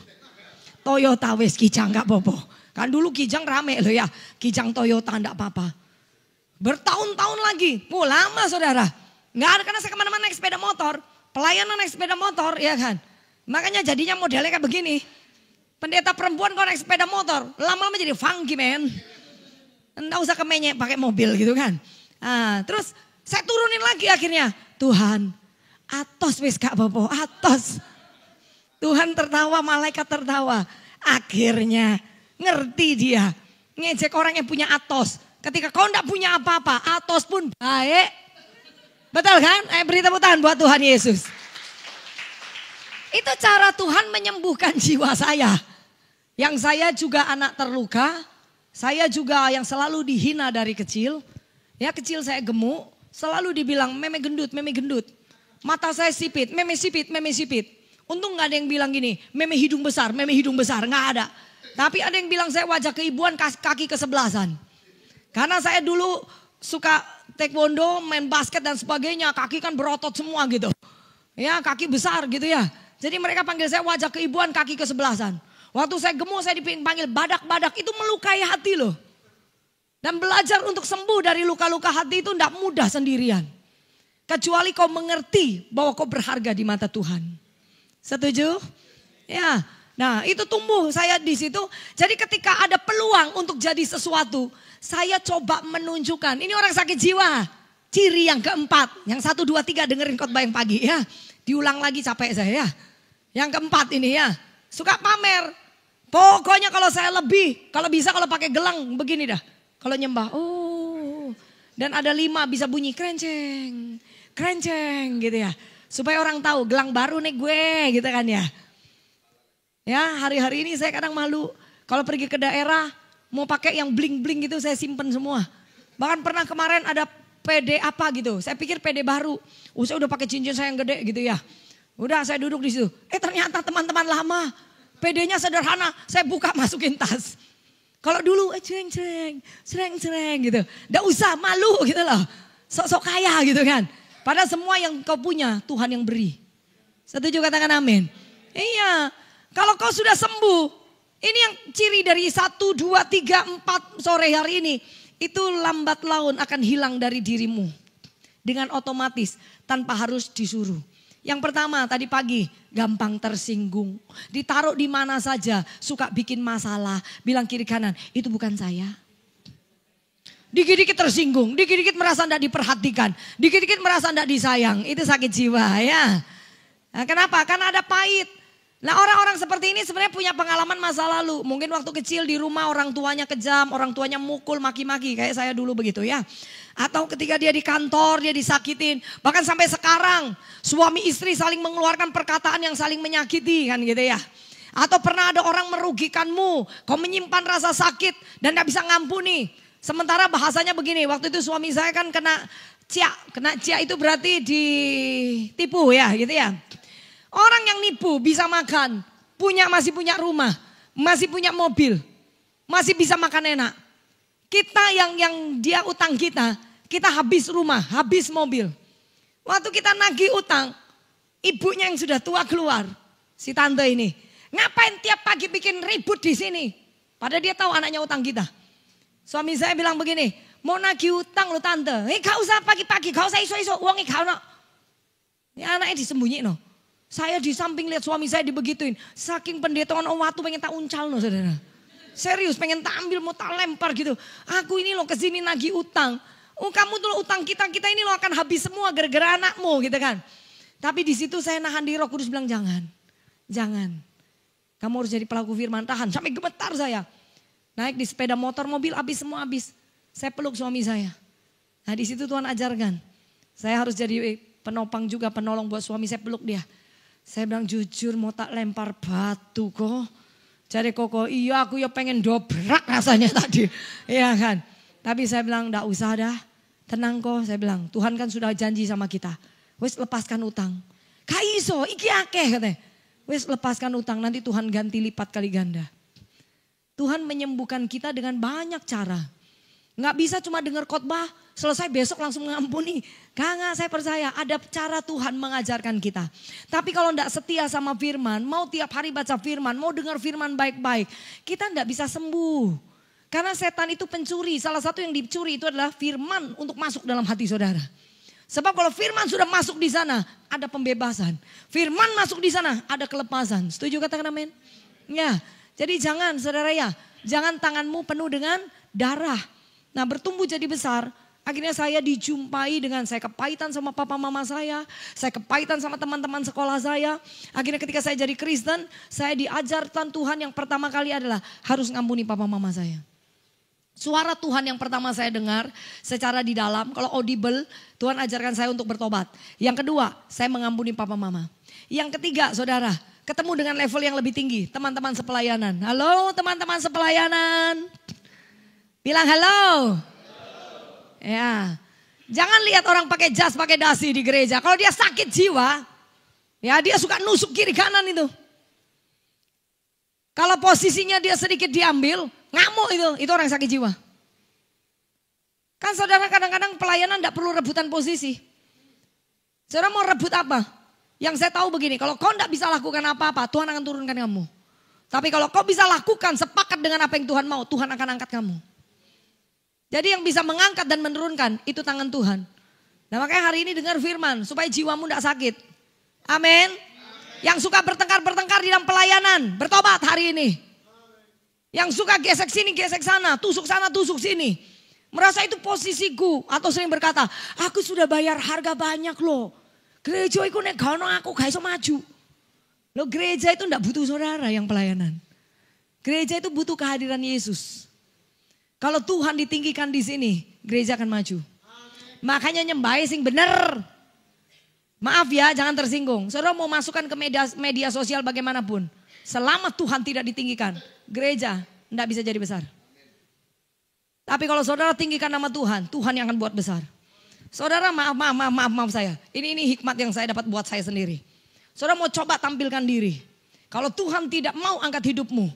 Toyota wes kijang gak popo. Kan dulu kijang rame loh ya. Kijang Toyota gak apa-apa. Bertahun-tahun lagi, lama saudara. Gak ada, karena saya kemana-mana naik sepeda motor. Pelayanan naik sepeda motor ya kan. Makanya jadinya modelnya kayak begini. Pendeta perempuan kok naik sepeda motor. Lama-lama jadi funky man. Nggak usah kemenyek pakai mobil gitu kan. Terus saya turunin lagi akhirnya. Tuhan, atos wis gak apa-apa, atos. Tuhan tertawa, malaikat tertawa. Akhirnya ngerti dia. Ngejek orang yang punya atos. Ketika kau nggak punya apa-apa, atos pun baik. Betul kan? Beri tepuk tangan buat Tuhan Yesus. Itu cara Tuhan menyembuhkan jiwa saya. Yang saya juga anak terluka. Saya juga yang selalu dihina dari kecil. Ya kecil saya gemuk. Selalu dibilang meme gendut, meme gendut. Mata saya sipit, meme sipit, meme sipit. Untung gak ada yang bilang gini, meme hidung besar, gak ada. Tapi ada yang bilang saya wajah keibuan, kaki kesebelasan. Karena saya dulu suka taekwondo, main basket dan sebagainya, kaki kan berotot semua gitu. Ya kaki besar gitu ya. Jadi mereka panggil saya wajah keibuan, kaki kesebelasan. Waktu saya gemuk saya dipanggil badak-badak, itu melukai hati loh. Dan belajar untuk sembuh dari luka-luka hati itu tidak mudah sendirian. Kecuali kau mengerti bahwa kau berharga di mata Tuhan. Setuju? Ya. Nah itu tumbuh saya di situ. Jadi ketika ada peluang untuk jadi sesuatu, saya coba menunjukkan. Ini orang sakit jiwa. Ciri yang keempat. Yang 1, 2, 3 dengerin khotbah yang pagi ya. Diulang lagi capek saya ya. Yang keempat ini ya. Suka pamer. Pokoknya kalau saya lebih. Kalau bisa kalau pakai gelang begini dah. Kalau nyembah. Dan ada 5 bisa bunyi kerenceng. Kerenceng gitu ya. Supaya orang tahu gelang baru nih gue gitu kan ya. Ya hari-hari ini saya kadang malu. Kalau pergi ke daerah. Mau pakai yang bling-bling gitu saya simpen semua. Bahkan pernah kemarin ada PD apa gitu. Saya pikir PD baru. Saya udah pakai cincin saya yang gede gitu ya. Udah saya duduk di situ. Ternyata teman-teman lama. PD-nya sederhana. Saya buka masukin tas. Kalau dulu cereng gitu. Nggak usah malu gitu loh. Sok-sok kaya gitu kan. Padahal semua yang kau punya Tuhan yang beri. Setuju, katakan amin. Iya. Kalau kau sudah sembuh. Ini yang ciri dari 1, 2, 3, 4 sore hari ini. Itu lambat laun akan hilang dari dirimu. Dengan otomatis tanpa harus disuruh. Yang pertama tadi pagi, gampang tersinggung. Ditaruh di mana saja, suka bikin masalah. Bilang kiri kanan, itu bukan saya. Dikit-dikit tersinggung, dikit-dikit merasa tidak diperhatikan. Dikit-dikit merasa tidak disayang, itu sakit jiwa ya. Nah, kenapa? Karena ada pahit. Nah, orang-orang seperti ini sebenarnya punya pengalaman masa lalu. Mungkin waktu kecil di rumah orang tuanya kejam, orang tuanya mukul, maki-maki. Kayak saya dulu begitu ya. Atau ketika dia di kantor, dia disakitin. Bahkan sampai sekarang suami istri saling mengeluarkan perkataan yang saling menyakiti kan gitu ya. Atau pernah ada orang merugikanmu, kau menyimpan rasa sakit dan gak bisa ngampuni. Sementara bahasanya begini, waktu itu suami saya kan kena ciak itu berarti ditipu ya gitu ya. Orang yang nipu bisa makan, masih punya rumah, masih punya mobil, masih bisa makan enak. Kita yang dia utang kita habis rumah, habis mobil. Waktu kita nagih utang, ibunya yang sudah tua keluar, si tante ini. Ngapain tiap pagi bikin ribut di sini? Padahal dia tahu anaknya utang kita. Suami saya bilang begini, mau nagih utang lo tante. Gak usah pagi-pagi, gak usah iso-iso, uangnya gak ada. Ini anaknya disembunyiin no. Saya di samping lihat suami saya dibegituin. Saking pendetongan waktu pengen tak uncal no saudara. Serius pengen tak ambil mau tak lempar gitu. Aku ini loh kesini nagih utang. Oh kamu tuh utang kita ini lo akan habis semua gara-gara anakmu gitu kan. Tapi di situ saya nahan diri, Roh Kudus bilang jangan. Kamu harus jadi pelaku firman, tahan. Sampai gemetar saya. Naik di sepeda motor, mobil habis semua habis. Saya peluk suami saya. Nah di situ Tuhan ajarkan. Saya harus jadi penopang juga, penolong buat suami, saya peluk dia. Saya bilang jujur mau tak lempar batu kok. Jadi koko iya aku ya pengen dobrak rasanya tadi. Iya kan. Tapi saya bilang enggak usah dah. Tenang kok saya bilang. Tuhan kan sudah janji sama kita. Wes lepaskan utang. Kaiso iki akeh katanya. Wes lepaskan utang nanti Tuhan ganti lipat kali ganda. Tuhan menyembuhkan kita dengan banyak cara. Nggak bisa cuma dengar khotbah, selesai besok langsung mengampuni. Nggak, saya percaya ada cara Tuhan mengajarkan kita. Tapi kalau nggak setia sama firman, mau tiap hari baca firman, mau dengar firman baik-baik, kita nggak bisa sembuh. Karena setan itu pencuri, salah satu yang dicuri itu adalah firman untuk masuk dalam hati saudara. Sebab kalau firman sudah masuk di sana, ada pembebasan. Firman masuk di sana, ada kelepasan. Setuju katakan amin? Ya, jadi jangan saudara ya, jangan tanganmu penuh dengan darah. Nah bertumbuh jadi besar, akhirnya saya dijumpai dengan saya kepahitan sama papa mama saya kepahitan sama teman-teman sekolah saya. Akhirnya ketika saya jadi Kristen, saya diajarkan Tuhan yang pertama kali adalah harus ngampuni papa mama saya. Suara Tuhan yang pertama saya dengar secara di dalam, kalau audible, Tuhan ajarkan saya untuk bertobat. Yang kedua, saya mengampuni papa mama. Yang ketiga, saudara, ketemu dengan level yang lebih tinggi, teman-teman sepelayanan. Halo teman-teman sepelayanan. Bilang halo. Ya. Jangan lihat orang pakai jas, pakai dasi di gereja. Kalau dia sakit jiwa, ya dia suka nusuk kiri kanan itu. Kalau posisinya dia sedikit diambil, ngamuk itu orang sakit jiwa. Kan saudara kadang-kadang pelayanan tidak perlu rebutan posisi. Saudara mau rebut apa? Yang saya tahu begini, kalau kau tidak bisa lakukan apa-apa, Tuhan akan turunkan kamu. Tapi kalau kau bisa lakukan sepakat dengan apa yang Tuhan mau, Tuhan akan angkat kamu. Jadi yang bisa mengangkat dan menurunkan itu tangan Tuhan. Nah makanya hari ini dengar firman supaya jiwamu tidak sakit. Amin. Yang suka bertengkar-bertengkar di dalam pelayanan, bertobat hari ini. Yang suka gesek sini, gesek sana, tusuk sini. Merasa itu posisiku atau sering berkata, aku sudah bayar harga banyak loh. Gereja itu nek gak ono aku gak iso maju. Loh gereja itu tidak butuh saudara yang pelayanan. Gereja itu butuh kehadiran Yesus. Kalau Tuhan ditinggikan di sini, gereja akan maju. Makanya nyembah sing bener. Maaf ya, jangan tersinggung. Saudara mau masukkan ke media sosial bagaimanapun. Selama Tuhan tidak ditinggikan, gereja tidak bisa jadi besar. Tapi kalau saudara tinggikan nama Tuhan, Tuhan yang akan buat besar. Saudara maaf saya. Ini hikmat yang saya dapat buat saya sendiri. Saudara mau coba tampilkan diri. Kalau Tuhan tidak mau angkat hidupmu.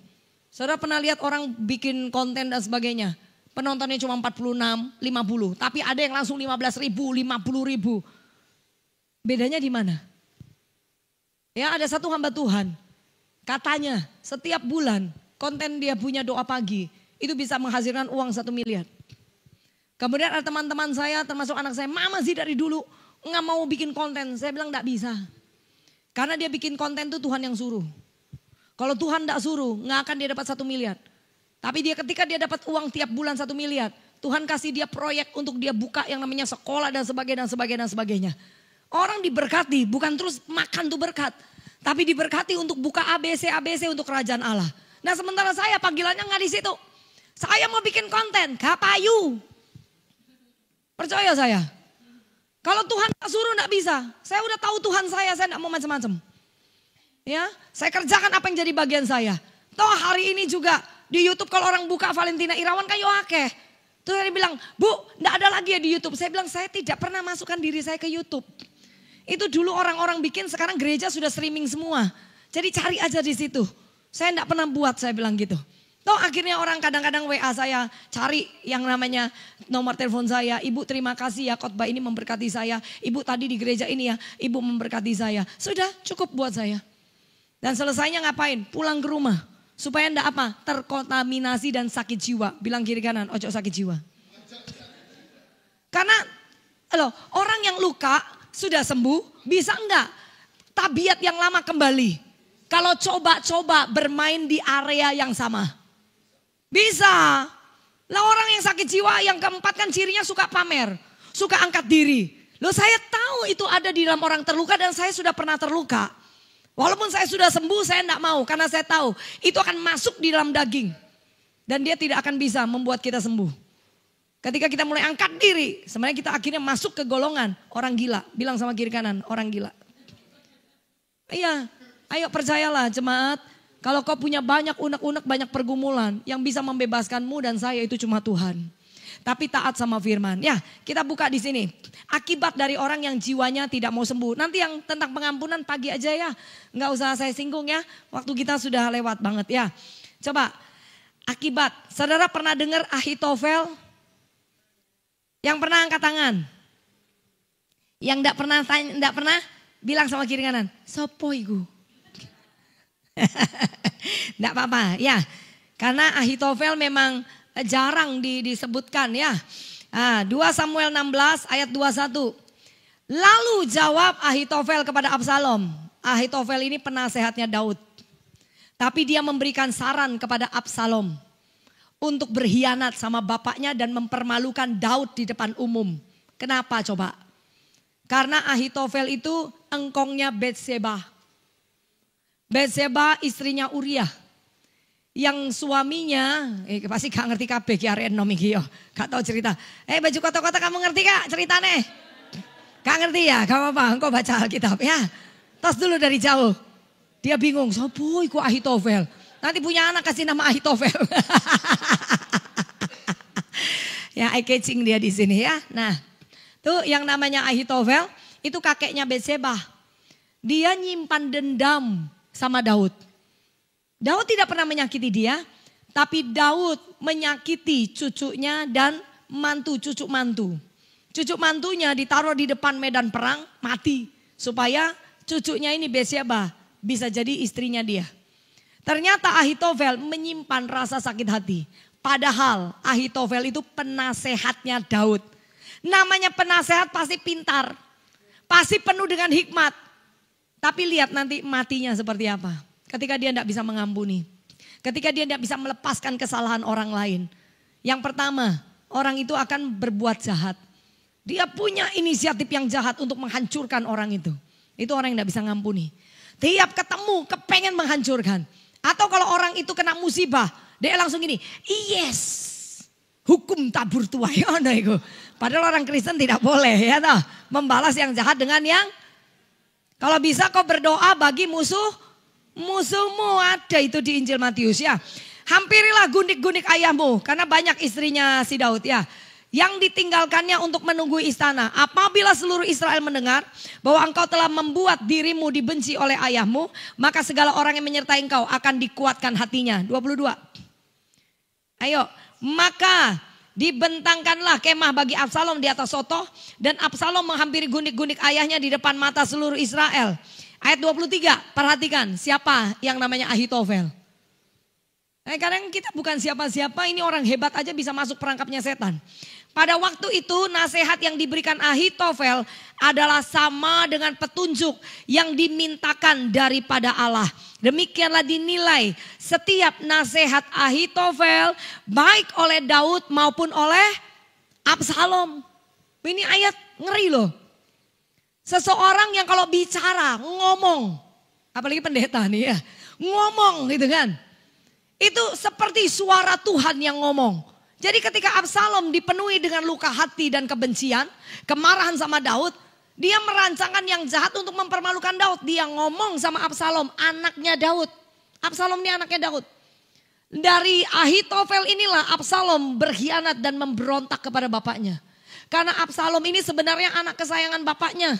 Saudara pernah lihat orang bikin konten dan sebagainya. Penontonnya cuma 46, 50. Tapi ada yang langsung 15 ribu, 50 ribu. Bedanya di mana? Ya ada satu hamba Tuhan. Katanya setiap bulan konten dia punya doa pagi. Itu bisa menghasilkan uang 1 miliar. Kemudian ada teman-teman saya termasuk anak saya. Mama sih dari dulu nggak mau bikin konten. Saya bilang nggak bisa. Karena dia bikin konten itu Tuhan yang suruh. Kalau Tuhan tidak suruh, nggak akan dia dapat 1 miliar. Tapi ketika dia dapat uang tiap bulan 1 miliar, Tuhan kasih dia proyek untuk dia buka yang namanya sekolah dan sebagainya. Orang diberkati, bukan terus makan tuh berkat. Tapi diberkati untuk buka ABC untuk kerajaan Allah. Nah sementara saya panggilannya nggak di situ. Saya mau bikin konten, kapayu. Percaya saya. Kalau Tuhan tak suruh nggak bisa. Saya udah tahu Tuhan saya nggak mau macam-macam. Ya, saya kerjakan apa yang jadi bagian saya. Toh hari ini juga di YouTube kalau orang buka Valentina Irawan kan yoake. Terus dia bilang, Bu, enggak ada lagi ya di YouTube. Saya bilang, saya tidak pernah masukkan diri saya ke YouTube. Itu dulu orang-orang bikin, sekarang gereja sudah streaming semua. Jadi cari aja di situ. Saya enggak pernah buat, saya bilang gitu. Toh akhirnya orang kadang-kadang WA saya, cari yang namanya nomor telepon saya. Ibu terima kasih ya khotbah ini memberkati saya. Ibu tadi di gereja ini ya, Ibu memberkati saya. Sudah cukup buat saya. Dan selesainya ngapain? Pulang ke rumah. Supaya enggak apa? Terkontaminasi dan sakit jiwa. Bilang kiri kanan, ojo sakit jiwa. Karena orang yang luka sudah sembuh, bisa enggak? Tabiat yang lama kembali. Kalau coba-coba bermain di area yang sama. Bisa. Lah orang yang sakit jiwa yang keempat kan cirinya suka pamer. Suka angkat diri. Loh saya tahu itu ada di dalam orang terluka dan saya sudah pernah terluka. Walaupun saya sudah sembuh, saya tidak mau karena saya tahu itu akan masuk di dalam daging. Dan dia tidak akan bisa membuat kita sembuh. Ketika kita mulai angkat diri, sebenarnya kita akhirnya masuk ke golongan orang gila. Bilang sama kiri kanan, orang gila. Iya, ayo percayalah jemaat. Kalau kau punya banyak unek-unek, banyak pergumulan, yang bisa membebaskanmu dan saya itu cuma Tuhan. Tapi taat sama firman. Ya, kita buka di sini. Akibat dari orang yang jiwanya tidak mau sembuh. Nanti yang tentang pengampunan pagi aja ya. Nggak usah saya singgung ya. Waktu kita sudah lewat banget ya. Coba, akibat. Saudara pernah dengar Ahitofel? Yang pernah angkat tangan? Yang enggak pernah? Bilang sama kiri kanan. Sopo iku? Enggak apa-apa ya. Karena Ahitofel memang jarang disebutkan ya. 2 Samuel 16 ayat 21. Lalu jawab Ahitofel kepada Absalom. Ahitofel ini penasehatnya Daud. Tapi dia memberikan saran kepada Absalom. Untuk berkhianat sama bapaknya dan mempermalukan Daud di depan umum. Kenapa coba? Karena Ahitofel itu engkongnya Betseba. Betseba istrinya Uriah. Yang suaminya, pasti gak ngerti kabeh ki arek enom iki yo. Gak tahu cerita. Baju kotak-kotak kamu ngerti gak ceritane? Gak ngerti ya, gak apa-apa, engkau baca Alkitab ya. Tos dulu dari jauh. Dia bingung, sopo iku Ahitofel. Nanti punya anak kasih nama Ahitofel. Ya, eye catching dia di sini ya. Nah, tuh yang namanya Ahitofel itu kakeknya Betseba. Dia nyimpan dendam sama Daud. Daud tidak pernah menyakiti dia, tapi Daud menyakiti cucunya dan cucu mantu. Cucu mantunya ditaruh di depan medan perang, mati. Supaya cucunya ini Betseba bisa jadi istrinya dia. Ternyata Ahitofel menyimpan rasa sakit hati. Padahal Ahitofel itu penasehatnya Daud. Namanya penasehat pasti pintar. Pasti penuh dengan hikmat. Tapi lihat nanti matinya seperti apa. Ketika dia tidak bisa mengampuni. Ketika dia tidak bisa melepaskan kesalahan orang lain. Yang pertama, orang itu akan berbuat jahat. Dia punya inisiatif yang jahat untuk menghancurkan orang itu. Itu orang yang tidak bisa mengampuni. Tiap ketemu kepengen menghancurkan. Atau kalau orang itu kena musibah, dia langsung gini, yes, hukum tabur tuai. Padahal orang Kristen tidak boleh ya toh, membalas yang jahat dengan yang, kalau bisa kau berdoa bagi musuhmu, ada itu di Injil Matius ya. Hampirilah gundik-gundik ayahmu, karena banyak istrinya si Daud ya. yang ditinggalkannya untuk menunggu istana. Apabila seluruh Israel mendengar bahwa engkau telah membuat dirimu dibenci oleh ayahmu, maka segala orang yang menyertai engkau akan dikuatkan hatinya. 22. Ayo, maka dibentangkanlah kemah bagi Absalom di atas sotoh, dan Absalom menghampiri gundik-gundik ayahnya di depan mata seluruh Israel. Ayat 23, perhatikan siapa yang namanya Ahitofel. Kadang kita bukan siapa-siapa, ini orang hebat aja bisa masuk perangkapnya setan. Pada waktu itu nasihat yang diberikan Ahitofel adalah sama dengan petunjuk yang dimintakan daripada Allah. Demikianlah dinilai setiap nasihat Ahitofel baik oleh Daud maupun oleh Absalom. Ini ayat ngeri loh. Seseorang yang kalau bicara, ngomong, apalagi pendeta nih ya, ngomong gitu kan. Itu seperti suara Tuhan yang ngomong. Jadi ketika Absalom dipenuhi dengan luka hati dan kebencian, kemarahan sama Daud, dia merancangkan yang jahat untuk mempermalukan Daud. Dia ngomong sama Absalom, anaknya Daud. Absalom ini anaknya Daud. Dari Ahitofel inilah Absalom berkhianat dan memberontak kepada bapaknya. Karena Absalom ini sebenarnya anak kesayangan bapaknya.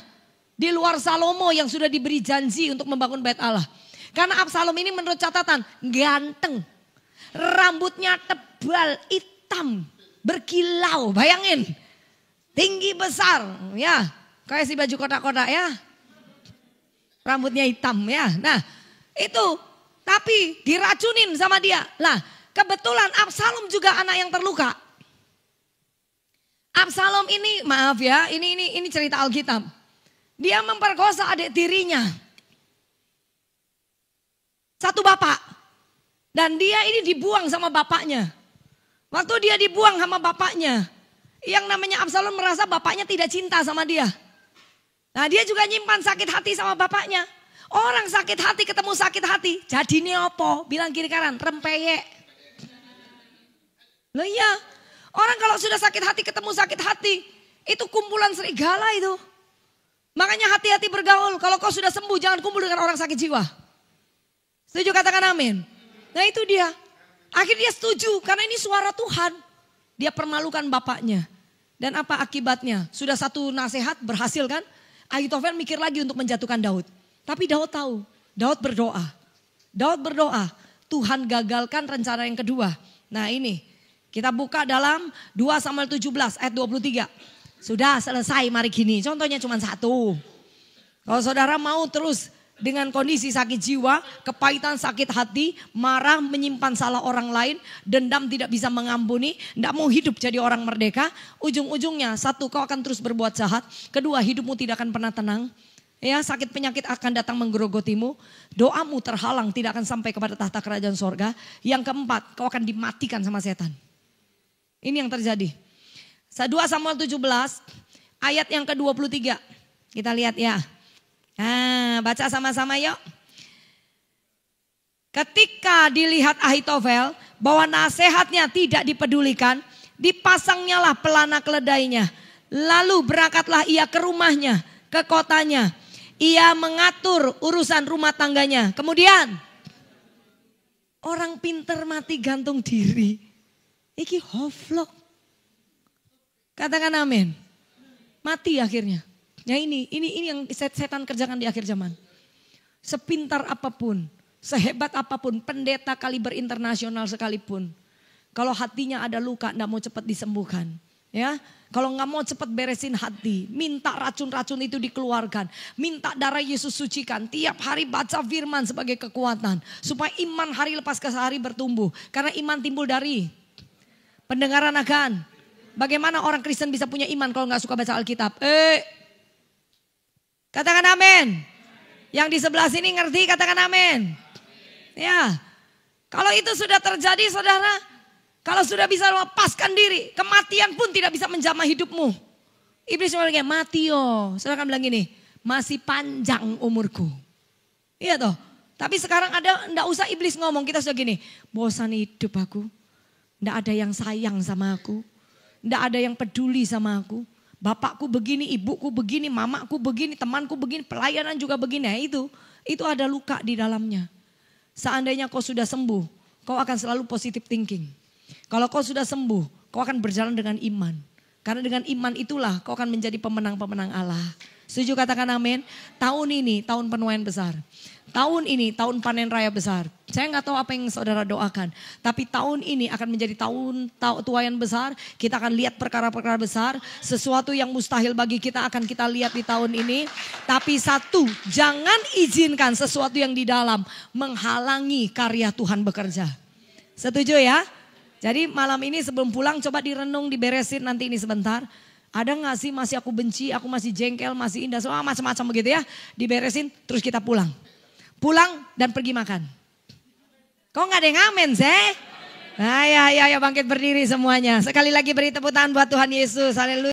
Di luar Salomo yang sudah diberi janji untuk membangun bait Allah. Karena Absalom ini menurut catatan ganteng. Rambutnya tebal, hitam, berkilau, bayangin. Tinggi besar, ya. Kayak si baju kotak-kotak ya. Rambutnya hitam ya. Nah itu, tapi diracunin sama dia. Lah kebetulan Absalom juga anak yang terluka. Absalom ini, maaf ya, ini cerita Alkitab. Dia memperkosa adik tirinya. Satu bapak. Dan dia ini dibuang sama bapaknya. Waktu dia dibuang sama bapaknya, yang namanya Absalom merasa bapaknya tidak cinta sama dia. Nah dia juga nyimpan sakit hati sama bapaknya. Orang sakit hati ketemu sakit hati. Jadi ini apa? Bilang kiri kanan, rempeyek. Loh iya, orang kalau sudah sakit hati ketemu sakit hati, itu kumpulan serigala itu. Makanya hati-hati bergaul. Kalau kau sudah sembuh jangan kumpul dengan orang sakit jiwa. Setuju katakan amin. Nah itu dia. Akhirnya dia setuju karena ini suara Tuhan. Dia permalukan bapaknya. Dan apa akibatnya? Sudah satu nasihat berhasil kan? Ahitofel mikir lagi untuk menjatuhkan Daud. Tapi Daud tahu. Daud berdoa. Daud berdoa. Tuhan gagalkan rencana yang kedua. Nah ini. Kita buka dalam 2 Samuel 17 ayat 23. Sudah selesai mari gini. Contohnya cuma satu. Kalau saudara mau terus dengan kondisi sakit jiwa, kepahitan sakit hati, marah menyimpan salah orang lain, dendam tidak bisa mengampuni, tidak mau hidup jadi orang merdeka. Ujung-ujungnya satu, kau akan terus berbuat jahat. Kedua, hidupmu tidak akan pernah tenang. Ya, sakit penyakit akan datang menggerogotimu. Doamu terhalang tidak akan sampai kepada tahta kerajaan sorga. Yang keempat, kau akan dimatikan sama setan. Ini yang terjadi. 2 Samuel 17 ayat yang ke-23. Kita lihat ya. Nah, baca sama-sama yuk. Ketika dilihat Ahitofel bahwa nasihatnya tidak dipedulikan, dipasangnyalah pelana keledainya. Lalu berangkatlah ia ke rumahnya, ke kotanya. Ia mengatur urusan rumah tangganya. Kemudian orang pinter mati gantung diri. Iki hoflok. Katakan amin. Mati akhirnya. Ya ini yang setan kerjakan di akhir zaman. Sepintar apapun, sehebat apapun, pendeta kaliber internasional sekalipun. Kalau hatinya ada luka, enggak mau cepat disembuhkan. Ya, kalau nggak mau cepat beresin hati, minta racun-racun itu dikeluarkan. Minta darah Yesus sucikan. Tiap hari baca firman sebagai kekuatan. Supaya iman hari lepas ke hari bertumbuh. Karena iman timbul dari pendengaran akan. Bagaimana orang Kristen bisa punya iman kalau nggak suka baca Alkitab? Katakan amin. Yang di sebelah sini ngerti, katakan amin. Ya, kalau itu sudah terjadi saudara, kalau sudah bisa lepaskan diri, kematian pun tidak bisa menjamah hidupmu. Iblis bilang mati yo. Saudara kan bilang gini, masih panjang umurku. Iya toh. Tapi sekarang enggak usah iblis ngomong, kita sudah gini, bosan hidup aku. Enggak ada yang sayang sama aku. Enggak ada yang peduli sama aku. Bapakku begini, ibuku begini, mamaku begini, temanku begini, pelayanan juga begini. Nah, itu ada luka di dalamnya. Seandainya kau sudah sembuh, kau akan selalu positive thinking. Kalau kau sudah sembuh, kau akan berjalan dengan iman. Karena dengan iman itulah kau akan menjadi pemenang-pemenang Allah. Setuju, katakan amin. Tahun ini tahun penuaian besar. Tahun ini tahun panen raya besar. Saya nggak tahu apa yang saudara doakan. Tapi tahun ini akan menjadi tahun tuaian besar. Kita akan lihat perkara-perkara besar. Sesuatu yang mustahil bagi kita akan kita lihat di tahun ini. Tapi satu, jangan izinkan sesuatu yang di dalam menghalangi karya Tuhan bekerja. Setuju ya? Jadi malam ini sebelum pulang coba direnung, diberesin nanti ini sebentar. Ada gak sih masih aku benci, aku masih jengkel, masih indah, semua macam-macam begitu ya. Diberesin terus kita pulang. Pulang dan pergi makan. Kok gak ada yang amin sih? Nah ya bangkit berdiri semuanya. Sekali lagi beri tepuk tangan buat Tuhan Yesus. Haleluya.